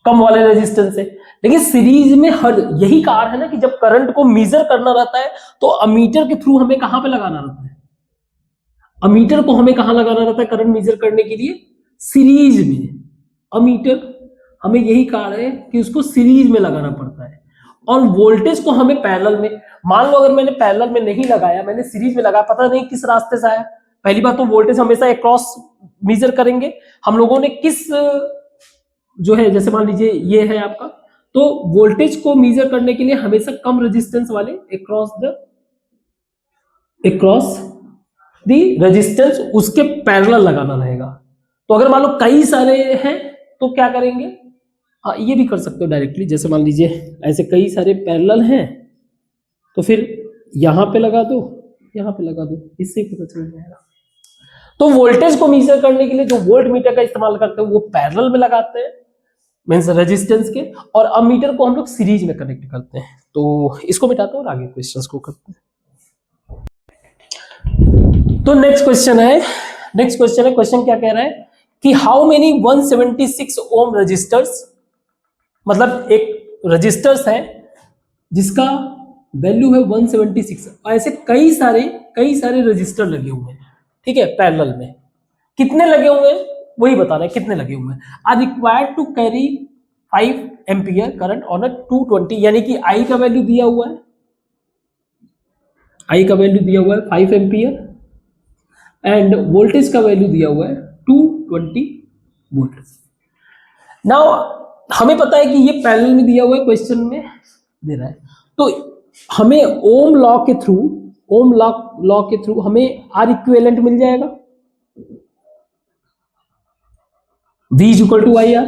कम वाले रेजिस्टेंस से। लेकिन सीरीज में हर, यही कारण है ना कि जब करंट को मेजर करना रहता है तो अमीटर के थ्रू हमें कहां पे लगाना रहता है, अमीटर को हमें कहां लगाना रहता है करंट मेजर करने के लिए, सीरीज में। अमीटर हमें यही कारण है कि उसको सीरीज में लगाना पड़ता है। और वोल्टेज को हमें पैरेलल में, मान लो अगर मैंने पैरेलल में नहीं लगाया, मैंने सीरीज में लगाया, पता नहीं किस रास्ते से आया। पहली बात तो वोल्टेज हमेशा अक्रॉस मेजर करेंगे। हम लोगों ने किस जो है, जैसे मान लीजिए ये है आपका, तो वोल्टेज को मेजर करने के लिए हमेशा कम रेजिस्टेंस वाले अक्रॉस द रेजिस्टेंस उसके पैरेलल लगाना रहेगा। तो अगर मान लो कई सारे हैं तो क्या करेंगे, ये भी कर सकते हो डायरेक्टली, जैसे मान लीजिए ऐसे कई सारे पैरेलल हैं तो फिर यहां पे लगा दो, यहां पे लगा दो, इससे पता चल जाएगा। तो वोल्टेज को मेजर करने के लिए जो वोल्ट मीटर का इस्तेमाल करते हैं वो पैरेलल में लगाते हैं, मींस रेजिस्टेंस के, और अमीटर को हम लोग सीरीज में कनेक्ट करते हैं। तो इसको मिटाते हैं और आगे क्वेश्चंस को करते हैं। तो नेक्स्ट क्वेश्चन है, क्वेश्चन क्या कह रहा है कि हाउ मेनी 176 ओम रजिस्टर्स, मतलब एक रजिस्टर्स है जिसका वैल्यू है 176, ऐसे कई सारे रजिस्टर लगे हुए हैं, ठीक है, पैरेलल में। कितने लगे हुए हैं वही बता रहे हैं, कितने लगे हुए हैं। Are required to carry 5 ampere current on a 220, यानी कि आई का वैल्यू दिया हुआ है, 5 एम्पियर, एंड वोल्टेज का वैल्यू दिया हुआ है 220 वोल्ट। नाउ हमें पता है कि ये पैरेलल में दिया हुआ है, क्वेश्चन में दे रहा है, तो हमें ओम लॉ के थ्रू हमें आर इक्विवेलेंट मिल जाएगा, V = IR।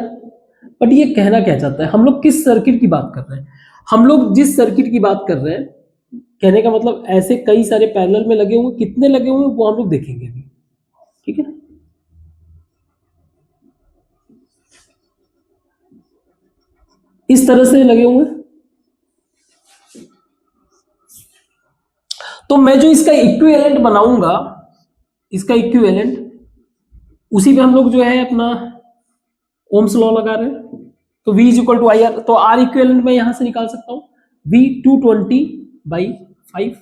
बट ये कहना क्या चाहता है, हम लोग किस सर्किट की बात कर रहे हैं, हम लोग जिस सर्किट की बात कर रहे हैं, कहने का मतलब ऐसे कई सारे पैरेलल में लगे हुए, कितने लगे हुए वो हम लोग देखेंगे अभी, ठीक है। इस तरह से लगे हुए, तो मैं जो इसका इक्विवेलेंट बनाऊंगा, इसका इक्विवेलेंट, उसी पे हम लोग जो है अपना ओम्स लॉ लगा रहे हैं। तो V = IR, तो R इक्विवेलेंट मैं यहां से निकाल सकता हूं, V 220/5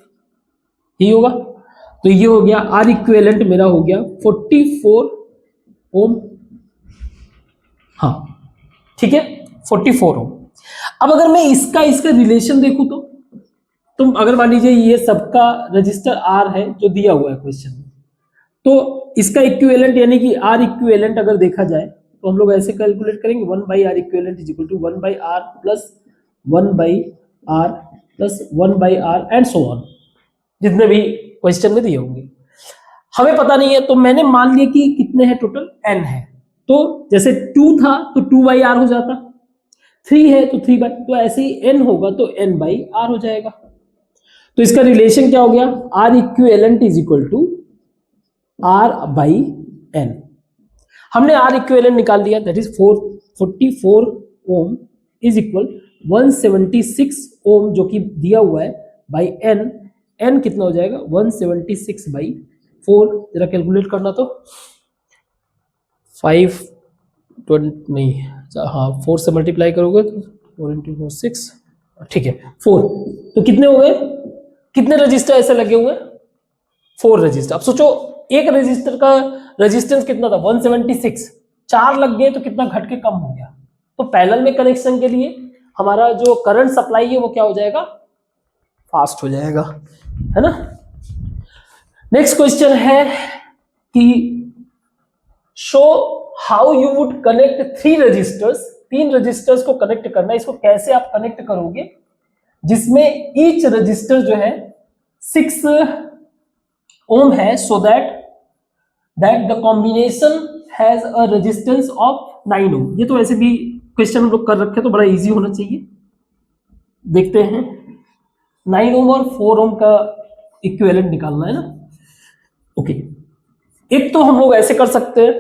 ये होगा। तो ये हो गया R इक्विवेलेंट, मेरा हो गया 44 ओम, हाँ ठीक है, 44 ओम। अब अगर मैं इसका रिलेशन देखूं तो तुम अगर मान लीजिए ये सबका रजिस्टर R है जो दिया हुआ है क्वेश्चन में, तो इसका इक्विवेलेंट यानी कि R इक्विवेलेंट अगर देखा जाए तो हम लोग ऐसे कैलकुलेट करेंगे, 1/R equivalent = 1/R + 1/R + 1/R and so on, जितने भी क्वेश्चन में दिए होंगे। हमें पता नहीं है, तो मैंने मान लिया कि कितने हैं टोटल, n है। तो जैसे 2 था तो 2/R हो जाता, 3 है तो 3/, तो ऐसे ही n होगा तो n/R हो जाएगा। तो इसका रिलेशन क्या हो गया, R इक्विवेलेंट = R/n। हमने R इक्विवेलेंट निकाल दिया, that is 44 ohm is equal 176 ohm जो कि दिया हुआ है बाई n कितना हो जाएगा 176/4, जरा कैलकुलेट करना तो 520 नहीं, हाँ 4 से मल्टीप्लाई करोगे तो 4 × 4 6, ठीक है 4। तो कितने हो गए, कितने रजिस्टर ऐसे लगे हुए, 4 रजिस्टर। अब सोचो एक रजिस्टर का रेजिस्टेंस कितना था 176, 4 लग गए तो कितना घट के कम हो गया। तो पैरेलल में कनेक्शन के लिए हमारा जो करंट सप्लाई है वो क्या हो जाएगा, फास्ट हो जाएगा, है ना। नेक्स्ट क्वेश्चन है कि show how you would connect 3 resistors, 3 resistors को कनेक्ट करना, इसको कैसे आप कनेक्ट करोगे जिसमें ईच रजिस्टर जो है 6 ओम है, so that the combination has a resistance of 9 ओम। ये तो वैसे भी क्वेश्चन हम लोग कर रखे तो बड़ा इजी होना चाहिए। देखते हैं 9 ओम और 4 ओम का इक्विवेलेंट निकालना है ना। ओके, एक तो हम लोग ऐसे कर सकते हैं,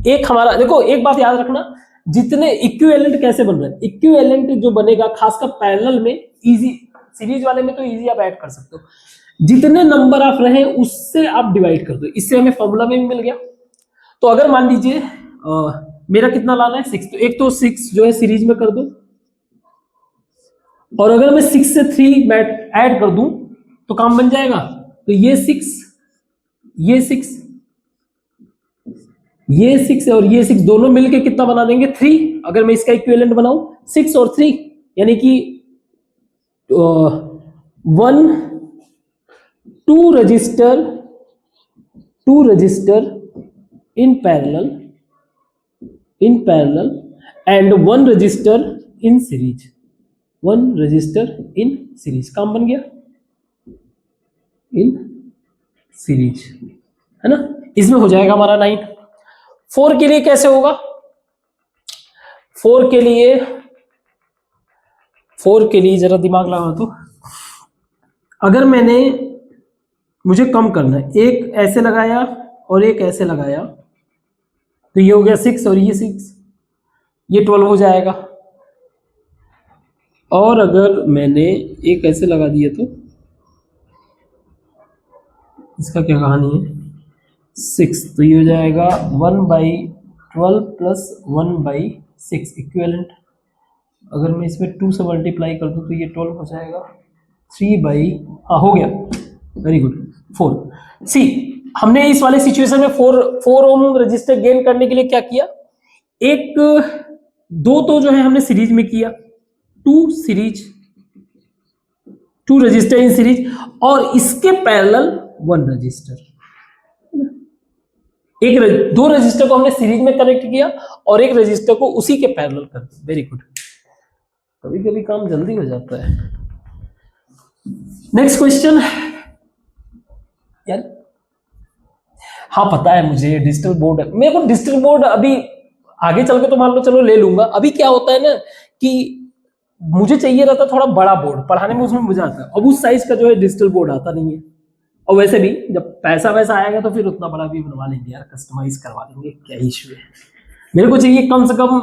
एक हमारा देखो, एक बात याद रखना, जितने इक्विवेलेंट कैसे बन रहे हैं, इक्विवेलेंट जो बनेगा खासकर पैरेलल में इजी, सीरीज वाले में तो इजी आप ऐड कर सकते हो, जितने नंबर आप रहे उससे आप डिवाइड कर दो, इससे हमें फॉर्मूला में भी मिल गया। तो अगर मान लीजिए मेरा कितना लाना है 6, तो एक तो 6 जो है सीरीज में कर दो, और अगर मैं 6 से 3 मैं ऐड कर दूं तो काम बन जाएगा। तो ये 6, ये 6, ये 6 और ये 6 दोनों मिलके कितना बना देंगे 3। अगर मैं इसका इक्विवेलेंट बनाऊं 6 और 3 यानी कि one two register in parallel and one register in series. काम बन गया इन सीरीज, है ना। इसमें हो जाएगा हमारा 9। 4 के लिए कैसे होगा? 4 के लिए जरा दिमाग लगा। तो अगर मुझे कम करना है, एक ऐसे लगाया और एक ऐसे लगाया, तो ये हो गया 6 और ये 6, ये 12 हो जाएगा। और अगर मैंने एक ऐसे लगा दिया तो इसका क्या कहानी है? 6, तो ये हो जाएगा 1/12 प्लस 1/6 इक्विवेलेंट। अगर मैं इसमें 2 से मल्टीप्लाई कर दूं तो ये 12 हो जाएगा। 3/, हो गया, वेरी गुड, 4। सी, हमने इस वाले सिचुएशन में 4 ओम रजिस्टर गेन करने के लिए क्या किया? दो तो जो है हमने सीरीज में किया, 2 रजिस्टर इन सीरीज, और इसके पैरेलल 1 रजिस्टर। 2 रजिस्टर को हमने सीरीज में कनेक्ट किया और एक रजिस्टर को उसी के पैरेलल कर दिया। वेरी गुड, कभी कभी काम जल्दी हो जाता है। नेक्स्ट क्वेश्चन यार, हाँ पता है मुझे डिजिटल बोर्ड है, मेरे को डिजिटल बोर्ड अभी आगे चल के तो मान लो चलो ले लूंगा। अभी क्या होता है ना कि मुझे चाहिए रहता थोड़ा बड़ा बोर्ड, पढ़ाने में उसमें मजा आता है। अब उस साइज का जो है डिजिटल बोर्ड आता नहीं है। और वैसे भी जब पैसा वैसा आएगा तो फिर उतना बड़ा भी बनवा लेंगे यार, कस्टमाइज करवा लेंगे, क्या इशू है। मेरे को चाहिए कम से कम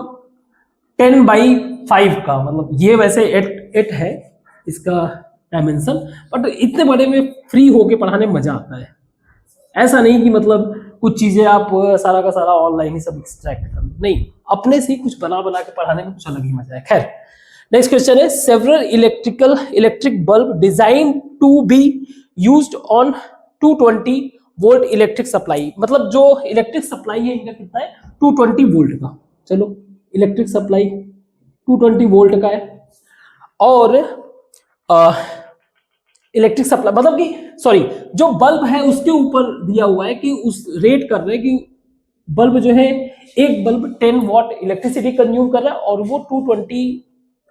10/5 का, मतलब ये वैसे 8 है इसका डायमेंशन, बट इतने बड़े में फ्री होके पढ़ाने में मजा आता है। ऐसा नहीं कि मतलब कुछ चीजें आप सारा का सारा ऑनलाइन ही सब एक्सट्रैक्ट कर, नहीं, अपने से ही कुछ बना के पढ़ाने में कुछ अलग ही मजा है। खैर, नेक्स्ट क्वेश्चन है, several electric bulb design to be used on 220 volt electric supply. मतलब जो इलेक्ट्रिक सप्लाई है इनका कितना है? 220 वोल्ट का। चलो, इलेक्ट्रिक सप्लाई 220 वोल्ट का है, और इलेक्ट्रिक सप्लाई मतलब कि सॉरी, जो बल्ब है उसके ऊपर दिया हुआ है कि उस रेट कर रहे हैं कि बल्ब जो है, एक बल्ब 10 वॉट इलेक्ट्रिसिटी कंज्यूम कर रहा है और वो 220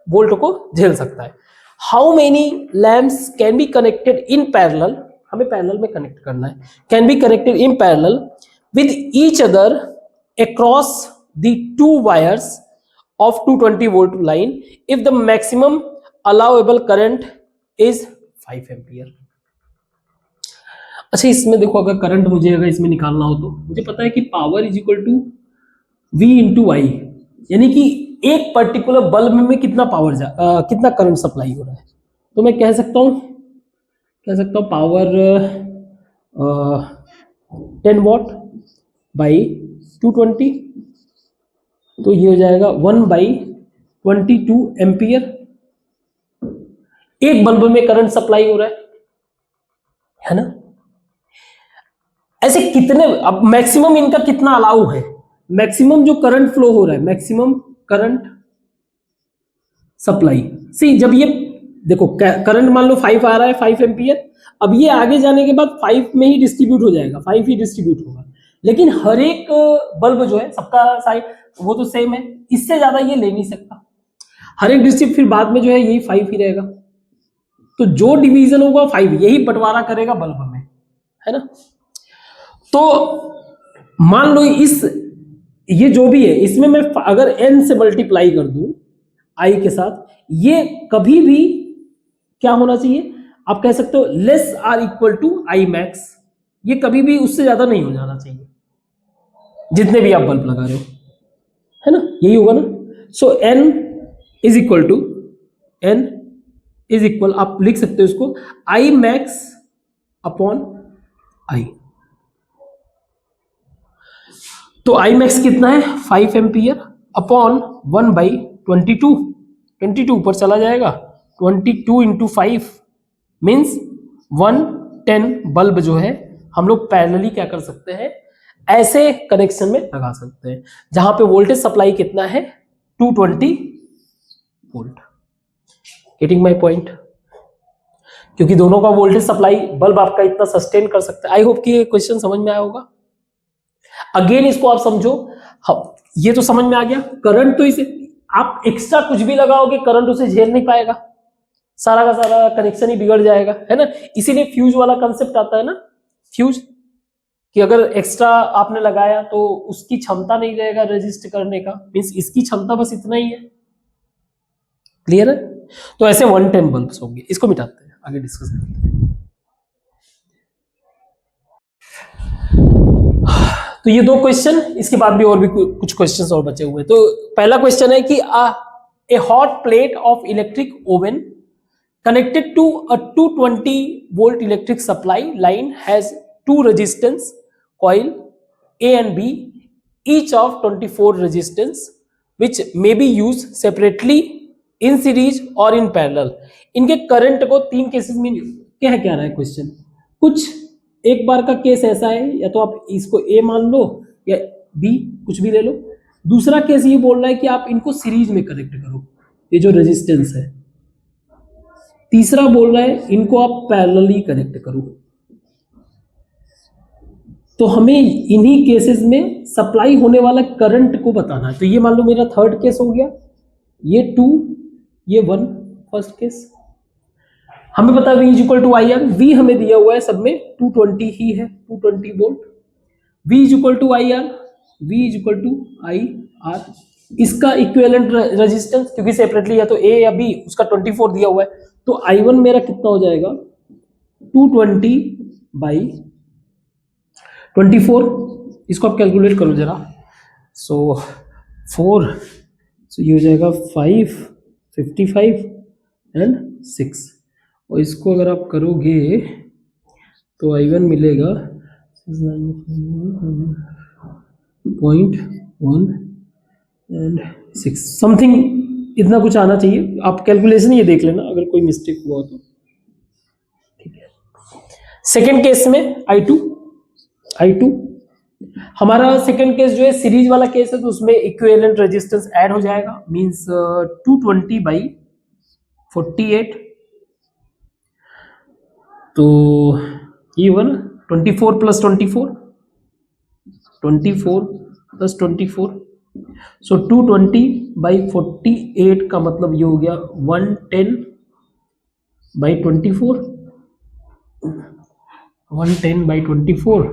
वोल्ट को झेल सकता है। How many lamps can be connected in parallel, हमें पैरेलल में कनेक्ट करना है, can be connected in parallel with each other across the 2 wires of 220 volt line if the maximum allowable current is 5 ampere। अच्छा, इसमें देखो, अगर current मुझे इसमें निकालना हो तो मुझे पता है कि power is equal to V into I, यानी कि एक पर्टिकुलर बल्ब में कितना पावर कितना करंट सप्लाई हो रहा है। तो मैं कह सकता हूं पावर 10 वॉट बाई 220, तो ये हो जाएगा 1/22 एम्पियर। एक बल्ब में करंट सप्लाई हो रहा है ना। ऐसे कितने, अब मैक्सिमम इनका कितना अलाउ है, मैक्सिमम जो करंट फ्लो हो रहा है, मैक्सिमम करंट सप्लाई। सी, जब ये देखो करंट मान लो 5 आ रहा है, 5 एम्पियर, अब ये आगे जाने के बाद 5 में ही डिस्ट्रीब्यूट हो जाएगा, 5 ही डिस्ट्रीब्यूट होगा। लेकिन हर एक बल्ब जो है सबका साइड वो तो सेम है, इससे ज्यादा ये ले नहीं सकता। हर एक डिस्ट्रीब्यूट फिर बाद में जो है यही 5 ही रहेगा, तो जो डिवीजन होगा 5 यही बंटवारा करेगा बल्ब में, है ना। तो मान लो ये जो भी है इसमें मैं अगर n से मल्टीप्लाई कर दूं i के साथ, ये कभी भी क्या होना चाहिए, आप कह सकते हो less or equal to I max, ये कभी भी उससे ज्यादा नहीं हो जाना चाहिए जितने भी आप बल्ब लगा रहे हो, है ना, यही होगा ना। सो n इज इक्वल आप लिख सकते हो इसको आई मैक्स अपॉन आई। तो आई मैक्स कितना है, 5 एम्पियर अपॉन 1/22, 22 ऊपर चला जाएगा, 22 इंटू 5 मीन्स 110 बल्ब जो है हम लोग पैरेलली क्या कर सकते हैं, ऐसे कनेक्शन में लगा सकते हैं जहां पे वोल्टेज सप्लाई कितना है, 220 वोल्ट। Getting my point. क्योंकि दोनों का वोल्टेज सप्लाई बल्ब आपका इतना सस्टेन कर सकता है। आई होप कि ये क्वेश्चन समझ में आया होगा। अगेन इसको आप समझो, ये तो समझ में आ गया। करंट तो इसे आप एक्स्ट्रा कुछ भी लगाओगे करंट उसे झेल नहीं पाएगा, सारा का सारा कनेक्शन ही बिगड़ जाएगा, है ना। इसीलिए फ्यूज वाला कंसेप्ट आता है ना, फ्यूज, कि अगर एक्स्ट्रा आपने लगाया तो उसकी क्षमता नहीं रहेगा रेजिस्ट करने का, मींस इसकी क्षमता बस इतना ही है। क्लियर है? तो ऐसे 110 बल्ब्स होंगे। इसको मिटाते हैं, आगे डिस्कस करते हैं। तो ये दो क्वेश्चन, इसके बाद भी और भी कुछ क्वेश्चंस और बचे हुए। तो पहला क्वेश्चन है कि a hot plate of electric oven connected to a 220 volt electric supply line has two resistance coil A and B, each of 24 resistance, which may be used separately in series or in parallel. इनके current को तीन cases में क्या रहा है question, कुछ एक बार का केस ऐसा है, या तो आप इसको A मान लो या B, कुछ भी ले लो। दूसरा केस ये बोल रहा है कि आप इनको सीरीज में कनेक्ट करो, ये जो रेजिस्टेंस है। तीसरा बोल रहा है इनको आप पैरेलली कनेक्ट करो। तो हमें इन्हीं केसेस में सप्लाई होने वाला करंट को बताना है। तो ये मान लो मेरा थर्ड केस हो गया, ये 2, ये 1 फर्स्ट केस। हमें पता है V is equal to I R, V हमें दिया हुआ है सब में 220 ही है, 220 volt. V is equal to I R, V is equal to I R. इसका इक्विवेलेंट रेजिस्टेंस, क्योंकि सेपरेटली या तो A या B, उसका 24 दिया हुआ है, तो I1 मेरा कितना हो जाएगा 220 बाई 24। इसको आप कैलकुलेट करो जरा। सो 4, सो ये हो जाएगा 5, 55 एंड 6। और इसको अगर आप करोगे तो I1 मिलेगा 0.1 एंड 6 समथिंग, इतना कुछ आना चाहिए। आप कैलकुलेशन ये देख लेना, अगर कोई मिस्टेक हुआ तो ठीक है। सेकेंड केस में I2 हमारा सेकेंड केस जो है सीरीज वाला केस है, तो उसमें इक्विवेलेंट रेजिस्टेंस ऐड हो जाएगा, मींस 220 बाई 48। तो ये one 24 plus 24 plus 24, so 220 by 48 का मतलब ये हो गया 110 बाई 24, 110 बाई 24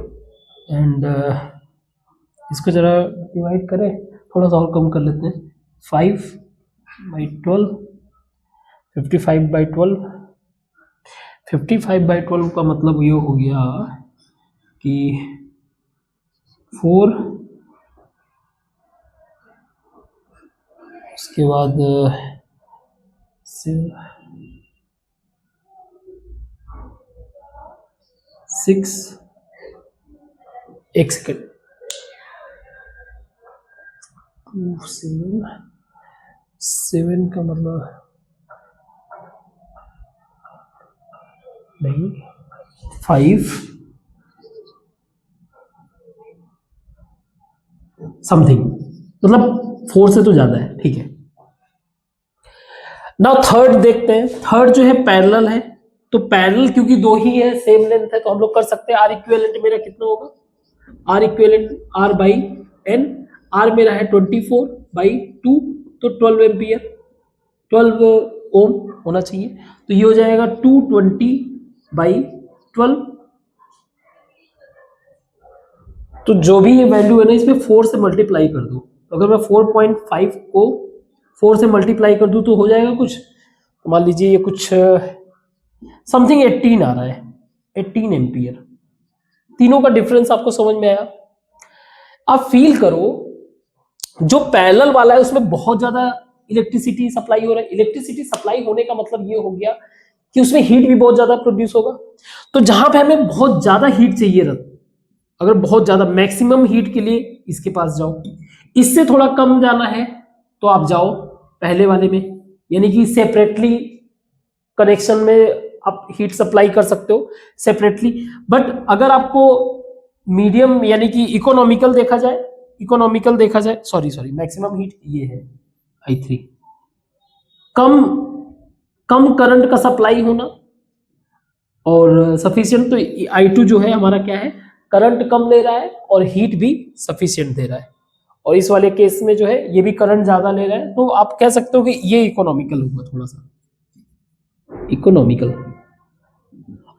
एंड इसको जरा डिवाइड करें, थोड़ा सा और कम कर लेते हैं, 5 बाई 12, 55 बाई 12, 55 बाई 12 का मतलब ये हो गया कि 4, उसके बाद 6, एक सेकेंड, 7 का मतलब नहीं, 5 समथिंग, मतलब 4 से तो ज्यादा है, ठीक है। नाउ थर्ड देखते हैं। थर्ड जो है पैरेलल है, तो पैरेलल क्योंकि दो ही है, सेम लेंथ है, तो हम लोग कर सकते हैं आर इक्विवेलेंट मेरा कितना होगा, R equivalent R by N, R मेरा है 24 बाई 2, तो 12 एम्पियर, 12 ओम होना चाहिए। तो ये हो जाएगा 220 बाई 12। तो जो भी ये वैल्यू है ना, इसमें 4 से मल्टीप्लाई कर दो। तो अगर मैं 4.5 को 4 से मल्टीप्लाई कर दूं तो हो जाएगा कुछ, तो मान लीजिए ये कुछ समथिंग 18 आ रहा है, 18 एम्पियर। तीनों का डिफरेंस आपको समझ में आया? आप फील करो, जो पैरेलल वाला है उसमें बहुत ज्यादा इलेक्ट्रिसिटी सप्लाई हो रहा है। इलेक्ट्रिसिटी सप्लाई होने का मतलब ये हो गया कि उसमें हीट भी बहुत ज्यादा प्रोड्यूस होगा। तो जहां पे हमें बहुत ज्यादा हीट चाहिए रहता, अगर बहुत ज्यादा मैक्सिमम हीट के लिए इसके पास जाओ, इससे थोड़ा कम जाना है तो आप जाओ पहले वाले में, यानी कि सेपरेटली कनेक्शन में आप हीट सप्लाई कर सकते हो सेपरेटली। बट अगर आपको मीडियम यानी कि इकोनॉमिकल देखा जाए, सॉरी मैक्सिमम हीट ये है I3, कम करंट का सप्लाई होना और सफिशिएंट तो I2 जो है हमारा क्या है, करंट कम ले रहा है और हीट भी सफिशिएंट दे रहा है, और इस वाले केस में जो है ये भी करंट ज्यादा ले रहा है, तो आप कह सकते हो कि ये इकोनॉमिकल होगा, थोड़ा सा इकोनॉमिकल।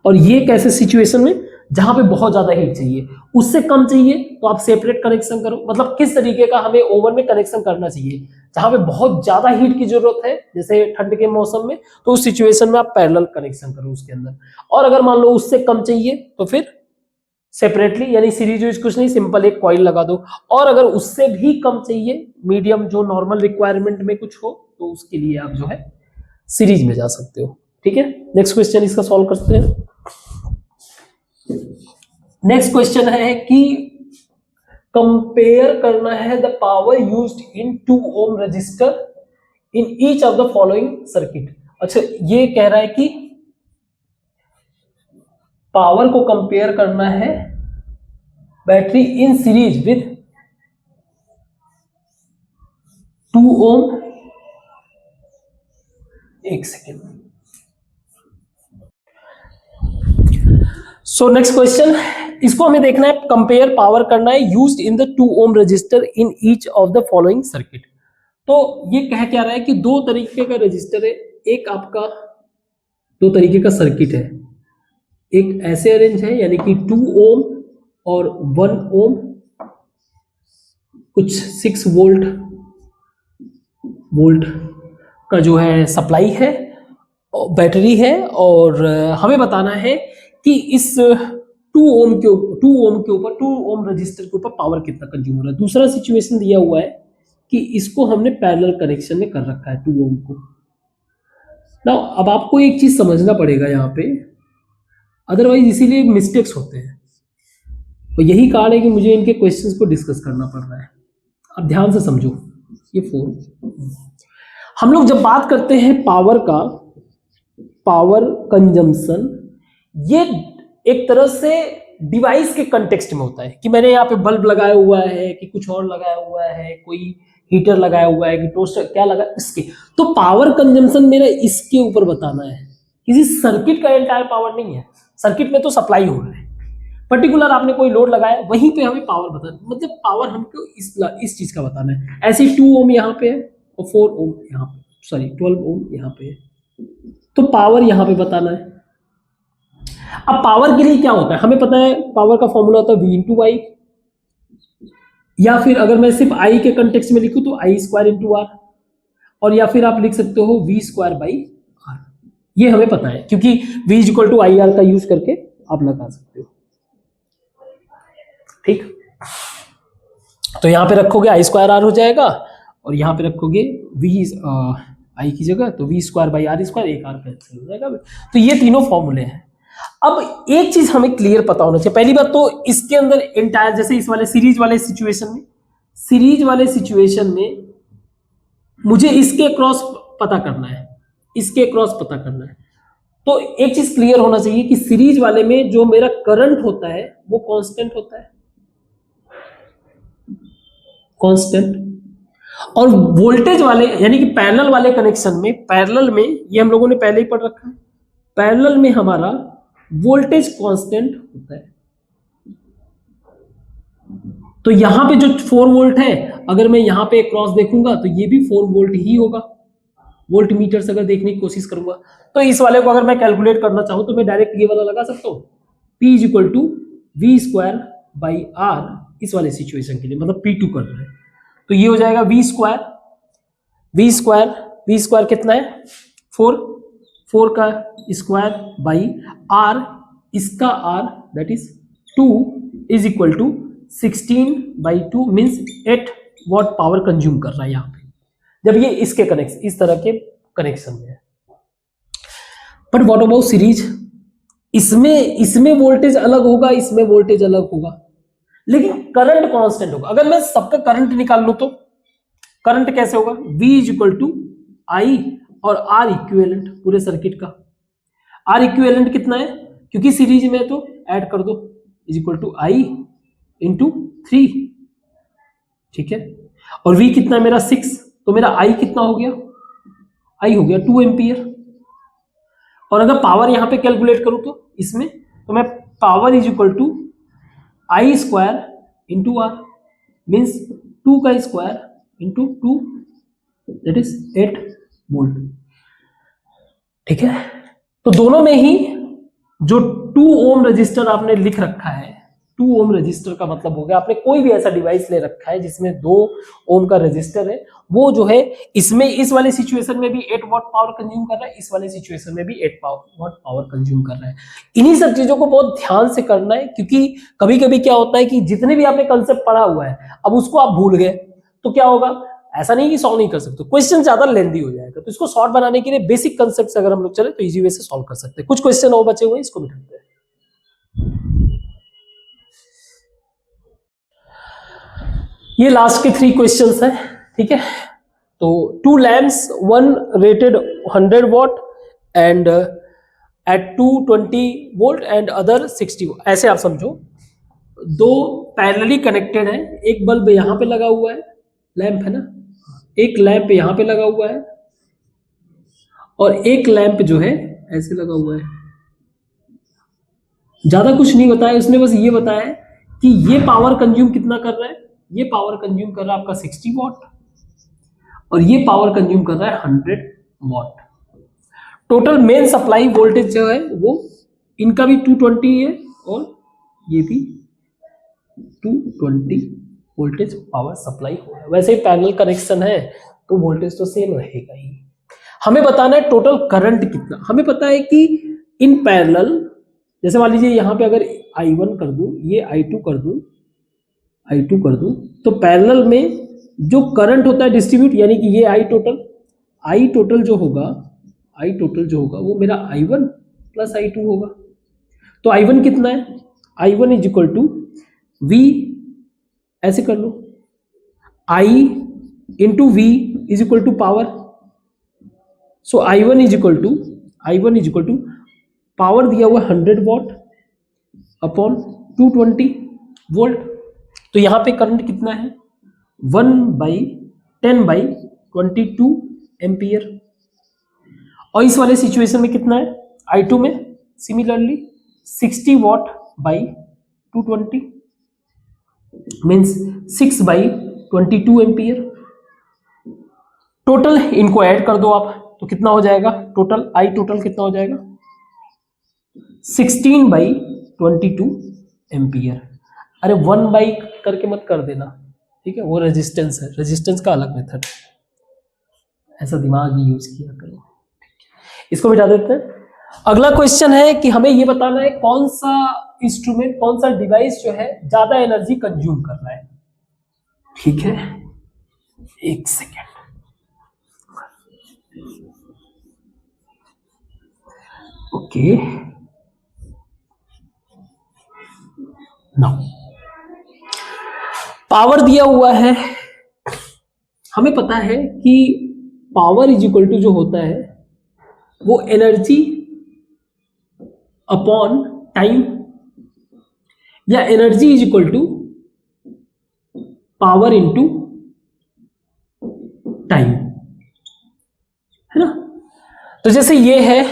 और ये कैसे सिचुएशन में, जहां पे बहुत ज्यादा हीट चाहिए, उससे कम चाहिए तो आप सेपरेट कनेक्शन करो। मतलब किस तरीके का हमें ओवन में कनेक्शन करना चाहिए, जहां पे बहुत ज्यादा हीट की जरूरत है जैसे ठंड के मौसम में, तो उस सिचुएशन में आप पैरेलल कनेक्शन करो उसके अंदर। और अगर मान लो उससे कम चाहिए तो फिर सेपरेटली, यानी सीरीज यूज कुछ नहीं, सिंपल एक कॉइल लगा दो। और अगर उससे भी कम चाहिए, मीडियम जो नॉर्मल रिक्वायरमेंट में कुछ हो, तो उसके लिए आप जो है सीरीज में जा सकते हो। ठीक है, नेक्स्ट क्वेश्चन इसका सॉल्व करते हैं। नेक्स्ट क्वेश्चन है कि कंपेयर करना है the power used in 2 ohm resistor in each of the following circuit. अच्छा, ये कह रहा है कि पावर को कंपेयर करना है बैटरी इन सीरीज विथ 2 ओम। एक सेकेंड। सो नेक्स्ट क्वेश्चन, इसको हमें देखना है, कंपेयर पावर करना है used in the 2 ohm resistor in each of the following circuit. तो ये कह क्या रहा है कि 2 तरीके का रजिस्टर है, एक आपका 2 तरीके का सर्किट है, एक ऐसे अरेंज है यानी कि 2 ओम और 1 ओम, कुछ 6 वोल्ट का जो है सप्लाई है, बैटरी है, और हमें बताना है कि इस 2 ओम के ऊपर 2 ओम रजिस्टर के ऊपर पावर कितना कंज्यूम हो रहा है। दूसरा सिचुएशन दिया हुआ है कि इसको हमने पैरेलल कनेक्शन में कर रखा है 2 ओम को। ना अब आपको एक चीज समझना पड़ेगा यहाँ पे, अदरवाइज इसीलिए मिस्टेक्स होते हैं, और यही कारण है कि मुझे इनके क्वेश्चंस को डिस्कस करना पड़ रहा है। अब ध्यान से समझो, ये 4 हम लोग जब बात करते हैं पावर का, पावर कंजम्पशन, ये एक तरह से डिवाइस के कंटेक्स्ट में होता है कि मैंने यहाँ पे बल्ब लगाया हुआ है कि कुछ और लगाया हुआ है, कोई हीटर लगाया हुआ है कि टोस्टर क्या लगा, इसके तो पावर कंजम्पशन मेरा इसके ऊपर बताना है, किसी सर्किट का एंटायर पावर नहीं है। सर्किट में तो सप्लाई हो रहा है, पर्टिकुलर आपने कोई लोड लगाया, वहीं पे हमें पावर बताना, मतलब पावर हमको इस चीज का बताना है। ऐसे 2 ओम यहाँ पे है और 4 ओम यहाँ पे, सॉरी 12 ओम यहाँ पे है, तो पावर यहाँ पे बताना है। अब पावर के लिए क्या होता है, हमें पता है पावर का फॉर्मूला होता है V इंटू आई, या फिर अगर मैं सिर्फ आई के कंटेक्स्ट में लिखूं तो आई स्क्वायर इंटू आर, और या फिर आप लिख सकते हो V स्क्वायर बाई आर। ये हमें पता है क्योंकि V is equal to I R का यूज करके आप लगा सकते हो। ठीक, तो यहां पे रखोगे आई स्क्वायर आर हो जाएगा, और यहां पे रखोगे V आई की जगह तो V square by R square, एक आर कैंसिल हो जाएगा। तो ये तीनों फॉर्मूले हैं। अब एक चीज हमें क्लियर पता होना चाहिए, पहली बात तो इसके अंदर एंटायर, जैसे इस वाले सीरीज वाले सिचुएशन में मुझे इसके क्रॉस पता करना है, इसके क्रॉस पता करना है। तो एक चीज क्लियर होना चाहिए कि सीरीज वाले में जो मेरा करंट होता है वो कांस्टेंट होता है, कांस्टेंट, और वोल्टेज वाले यानी कि पैरेलल वाले कनेक्शन में, पैरेलल में ये हम लोगों ने पहले ही पढ़ रखा है, पैरेलल में हमारा वोल्टेज कांस्टेंट होता है। तो यहां पे जो 4 वोल्ट है, अगर मैं यहां पे क्रॉस देखूंगा तो ये भी 4 वोल्ट ही होगा, वोल्ट मीटर से अगर देखने की कोशिश करूंगा। तो इस वाले को अगर मैं कैलकुलेट करना चाहूं तो मैं डायरेक्ट ये वाला लगा सकता हूं, P is equal to V square by R, इस वाले सिचुएशन के लिए, मतलब P2 कर रहा है, तो ये हो जाएगा V स्क्वायर कितना है 4 का स्क्वायर बाई आर, इसका R that is 2 is equal to 16/2 means 8 watt power consume कर रहा है यहाँ पे, जब ये इसके कनेक्शन, इस तरह के कनेक्शन में है। बट व्हाट अबाउट सीरीज, इसमें वोल्टेज अलग होगा, इसमें वोल्टेज अलग होगा, लेकिन करंट कांस्टेंट होगा। अगर मैं सबका करंट निकाल लूं तो करंट कैसे होगा, V is equal to I और आर इक्विवेलेंट पूरे सर्किट का। आर इक्विवेलेंट कितना है, क्योंकि सीरीज में तो ऐड कर दो, is equal to I into 3, ठीक है। और V कितना है मेरा 6, तो मेरा I कितना हो गया, I हो गया 2 एम्पियर। और अगर पावर यहां पे कैलकुलेट करूं तो इसमें, तो मैं power is equal to I square into R, means 2 का square into 2, that is 8 volt. ठीक है, तो दोनों में ही जो 2 ओम रजिस्टर आपने लिख रखा है, 2 ओम रजिस्टर का मतलब हो गया आपने कोई भी ऐसा डिवाइस ले रखा है जिसमें 2 ओम का रजिस्टर है, वो जो है इसमें इस वाले सिचुएशन में भी 8 वॉट पावर कंज्यूम कर रहा है, इस वाले सिचुएशन में भी 8 वॉट पावर कंज्यूम कर रहा है। इन्हीं सब चीजों को बहुत ध्यान से करना है, क्योंकि कभी कभी क्या होता है कि जितने भी आपने कंसेप्ट पढ़ा हुआ है अब उसको आप भूल गए, तो क्या होगा, ऐसा नहीं कि सॉल्व नहीं कर सकते, क्वेश्चन ज्यादा लेंदी हो जाएगा, तो इसको शॉर्ट बनाने के लिए बेसिक कंसेप्ट से अगर हम लोग चले तो इजी वे से सॉल्व कर सकते हैं। कुछ क्वेश्चन और बचे हुए हैं, इसको बिठाते हैं। ये लास्ट के 3 क्वेश्चंस हैं, ठीक है। तो 2 lamps, one rated 100 watt and at 220 volt and other 60 volt, ऐसे आप समझो 2 पैरेलली कनेक्टेड हैं, एक बल्ब यहां पे लगा हुआ है, लैंप है ना, एक लैंप यहां पे लगा हुआ है और एक लैंप जो है ऐसे लगा हुआ है। ज्यादा कुछ नहीं बताया उसने, बस ये बताया कि ये पावर कंज्यूम कितना कर रहा है, ये पावर कंज्यूम कर रहा है आपका 60 वॉट और ये पावर कंज्यूम कर रहा है 100 what. Total main supply voltage जो है वो इनका भी 220 है और ये भी 220 वोल्टेज पावर सप्लाई हो रहा है। वैसे ही पैरेलल कनेक्शन है तो वोल्टेज तो सेम रहेगा ही। हमें बताना है टोटल करंट कितना। हमें पता है कि इन पैरेलल, जैसे मान लीजिए यहाँ पे अगर I1 कर दूं, ये I2 कर दूं, I2 कर दूं, तो पैरेलल में जो करंट होता है डिस्ट्रीब्यूट, यानी कि ये I टोटल जो होगा, वो मेरा I1 प्लस I2 होगा। तो I1 कितना है, I1 is equal to V, ऐसे कर लो, I into V is equal to power. So I1 is equal to power दिया हुआ 100 वॉट अपॉन 220 वोल्ट। तो यहां पे करंट कितना है, 1/10/22 एम्पियर। और इस वाले सिचुएशन में कितना है, I2 में similarly 60 what by 220 means 6/22 ampere. Total इनको ऐड कर दो आप, तो कितना हो जाएगा, टोटल I टोटल कितना हो जाएगा, 16/22 एम्पियर। अरे 1 बाई करके मत कर देना, ठीक है, वो रेजिस्टेंस है, रेजिस्टेंस का अलग मेथड, ऐसा दिमाग ही यूज किया करो। इसको मिटा देते हैं। अगला क्वेश्चन है कि हमें ये बताना है कौन सा इंस्ट्रूमेंट, कौन सा डिवाइस जो है ज्यादा एनर्जी कंज्यूम कर रहा है। ठीक है, एक सेकेंड, ओके, नाउ पावर दिया हुआ है, हमें पता है कि पावर इज इक्वल टू जो होता है वो एनर्जी अपॉन टाइम, या energy is equal to power into time, है ना। तो जैसे ये है,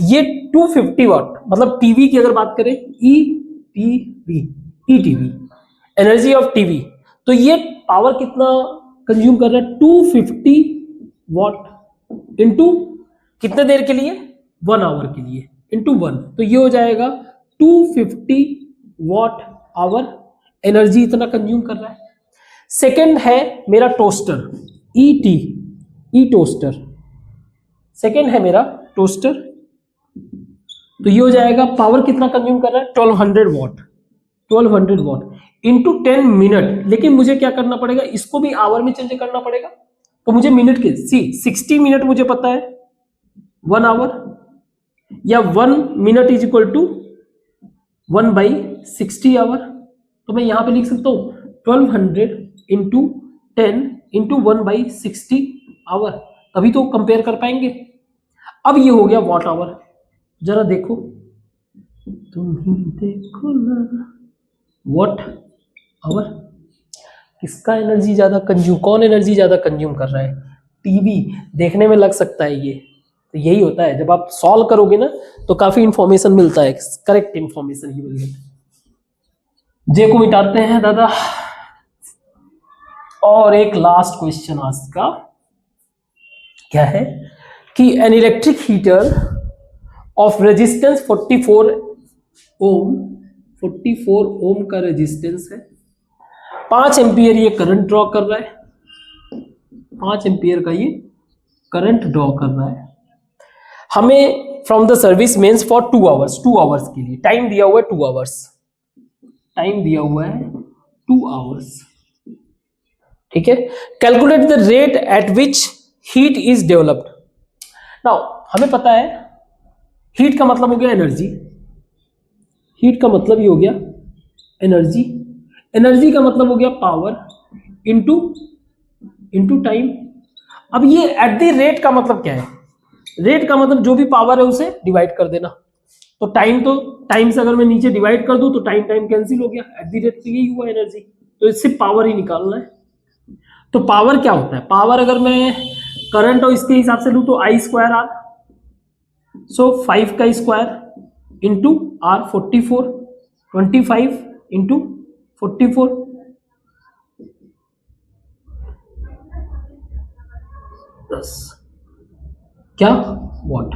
ये 250 वॉट, मतलब टीवी की अगर बात करें, ईटीवी, एनर्जी ऑफ टीवी, तो ये पावर कितना कंज्यूम कर रहा है, 250 वॉट इंटू कितने देर के लिए, 1 आवर के लिए, इंटू 1, तो ये हो जाएगा 250 वॉट आवर एनर्जी इतना कंज्यूम कर रहा है। सेकेंड है मेरा टोस्टर, ई टोस्टर, सेकेंड है मेरा टोस्टर, तो ये हो जाएगा पावर कितना कंज्यूम कर रहा है, 1200 वॉट इंटू 10 मिनट। लेकिन मुझे क्या करना पड़ेगा, इसको भी आवर में चेंज करना पड़ेगा, तो मुझे मिनट के 60 मिनट मुझे पता है 1 आवर, या 1 minute is equal to 1/60 hour. तो मैं यहां पे लिख सकता हूं 1200 इंटू 10 इंटू 1/60 आवर, तभी तो कंपेयर कर पाएंगे। अब ये हो गया वॉट आवर, जरा देखो, तुम ही देखो ना, वॉट आवर किसका एनर्जी ज्यादा कंज्यूम, कौन एनर्जी ज्यादा कंज्यूम कर रहा है, टीवी। देखने में लग सकता है ये, तो यही होता है, जब आप सॉल्व करोगे ना तो काफी इंफॉर्मेशन मिलता है, करेक्ट इंफॉर्मेशन ही मिल गई। जे को मिटाते हैं दादा, और एक लास्ट क्वेश्चन आज का क्या है कि an electric heater of resistance 44 ओम, 44 ओम का रेजिस्टेंस है, 5 एम्पियर ये करंट ड्रॉ कर रहा है, 5 एम्पियर का ये करंट ड्रॉ कर रहा है। हमें from the service mains for 2 hours, 2 hours के लिए टाइम दिया हुआ है, 2 आवर्स टाइम दिया हुआ है, 2 आवर्स, ठीक है। Calculate the rate at which heat is developed. Now हमें पता है हीट का मतलब हो गया एनर्जी, हीट का मतलब ये हो गया एनर्जी, एनर्जी का मतलब हो गया पावर इनटू टाइम। अब ये एट द रेट का मतलब क्या है, रेट का मतलब जो भी पावर है उसे डिवाइड कर देना, तो टाइम से अगर मैं नीचे डिवाइड कर दूं तो टाइम कैंसिल हो गया, एट द रेट तो यही हुआ एनर्जी, तो इससे पावर ही निकालना है। तो पावर क्या होता है, पावर अगर मैं करंट और इसके हिसाब से लूं तो I स्क्वायर आर, सो 5 का स्क्वायर इंटू आर 44, 25 इंटू 44, क्या वॉट,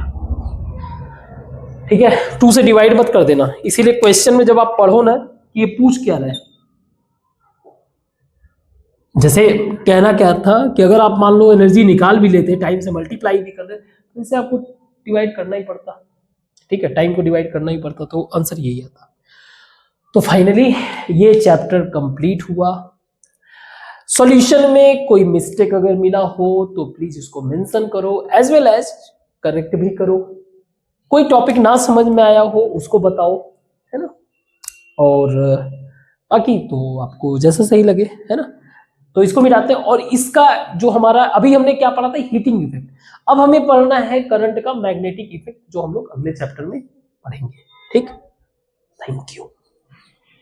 ठीक है। 2 से डिवाइड मत कर देना, इसीलिए क्वेश्चन में जब आप पढ़ो ना कि ये पूछ क्या रहा है, जैसे कहना क्या था कि अगर आप मान लो एनर्जी निकाल भी लेते, टाइम से मल्टीप्लाई भी कर दे, तो इसे आपको डिवाइड करना ही पड़ता, ठीक है, टाइम को डिवाइड करना ही पड़ता, तो आंसर यही आता। तो फाइनली ये चैप्टर कंप्लीट हुआ। सॉल्यूशन में कोई मिस्टेक अगर मिला हो तो प्लीज इसको मेंशन करो, एज वेल एज करेक्ट भी करो। कोई टॉपिक ना समझ में आया हो उसको बताओ, है ना, और बाकी तो आपको जैसा सही लगे, है ना। तो इसको मिलाते हैं, और इसका जो हमारा अभी हमने क्या पढ़ा था, हीटिंग इफेक्ट, अब हमें पढ़ना है करंट का मैग्नेटिक इफेक्ट, जो हम लोग अगले चैप्टर में पढ़ेंगे, ठीक। Thank you.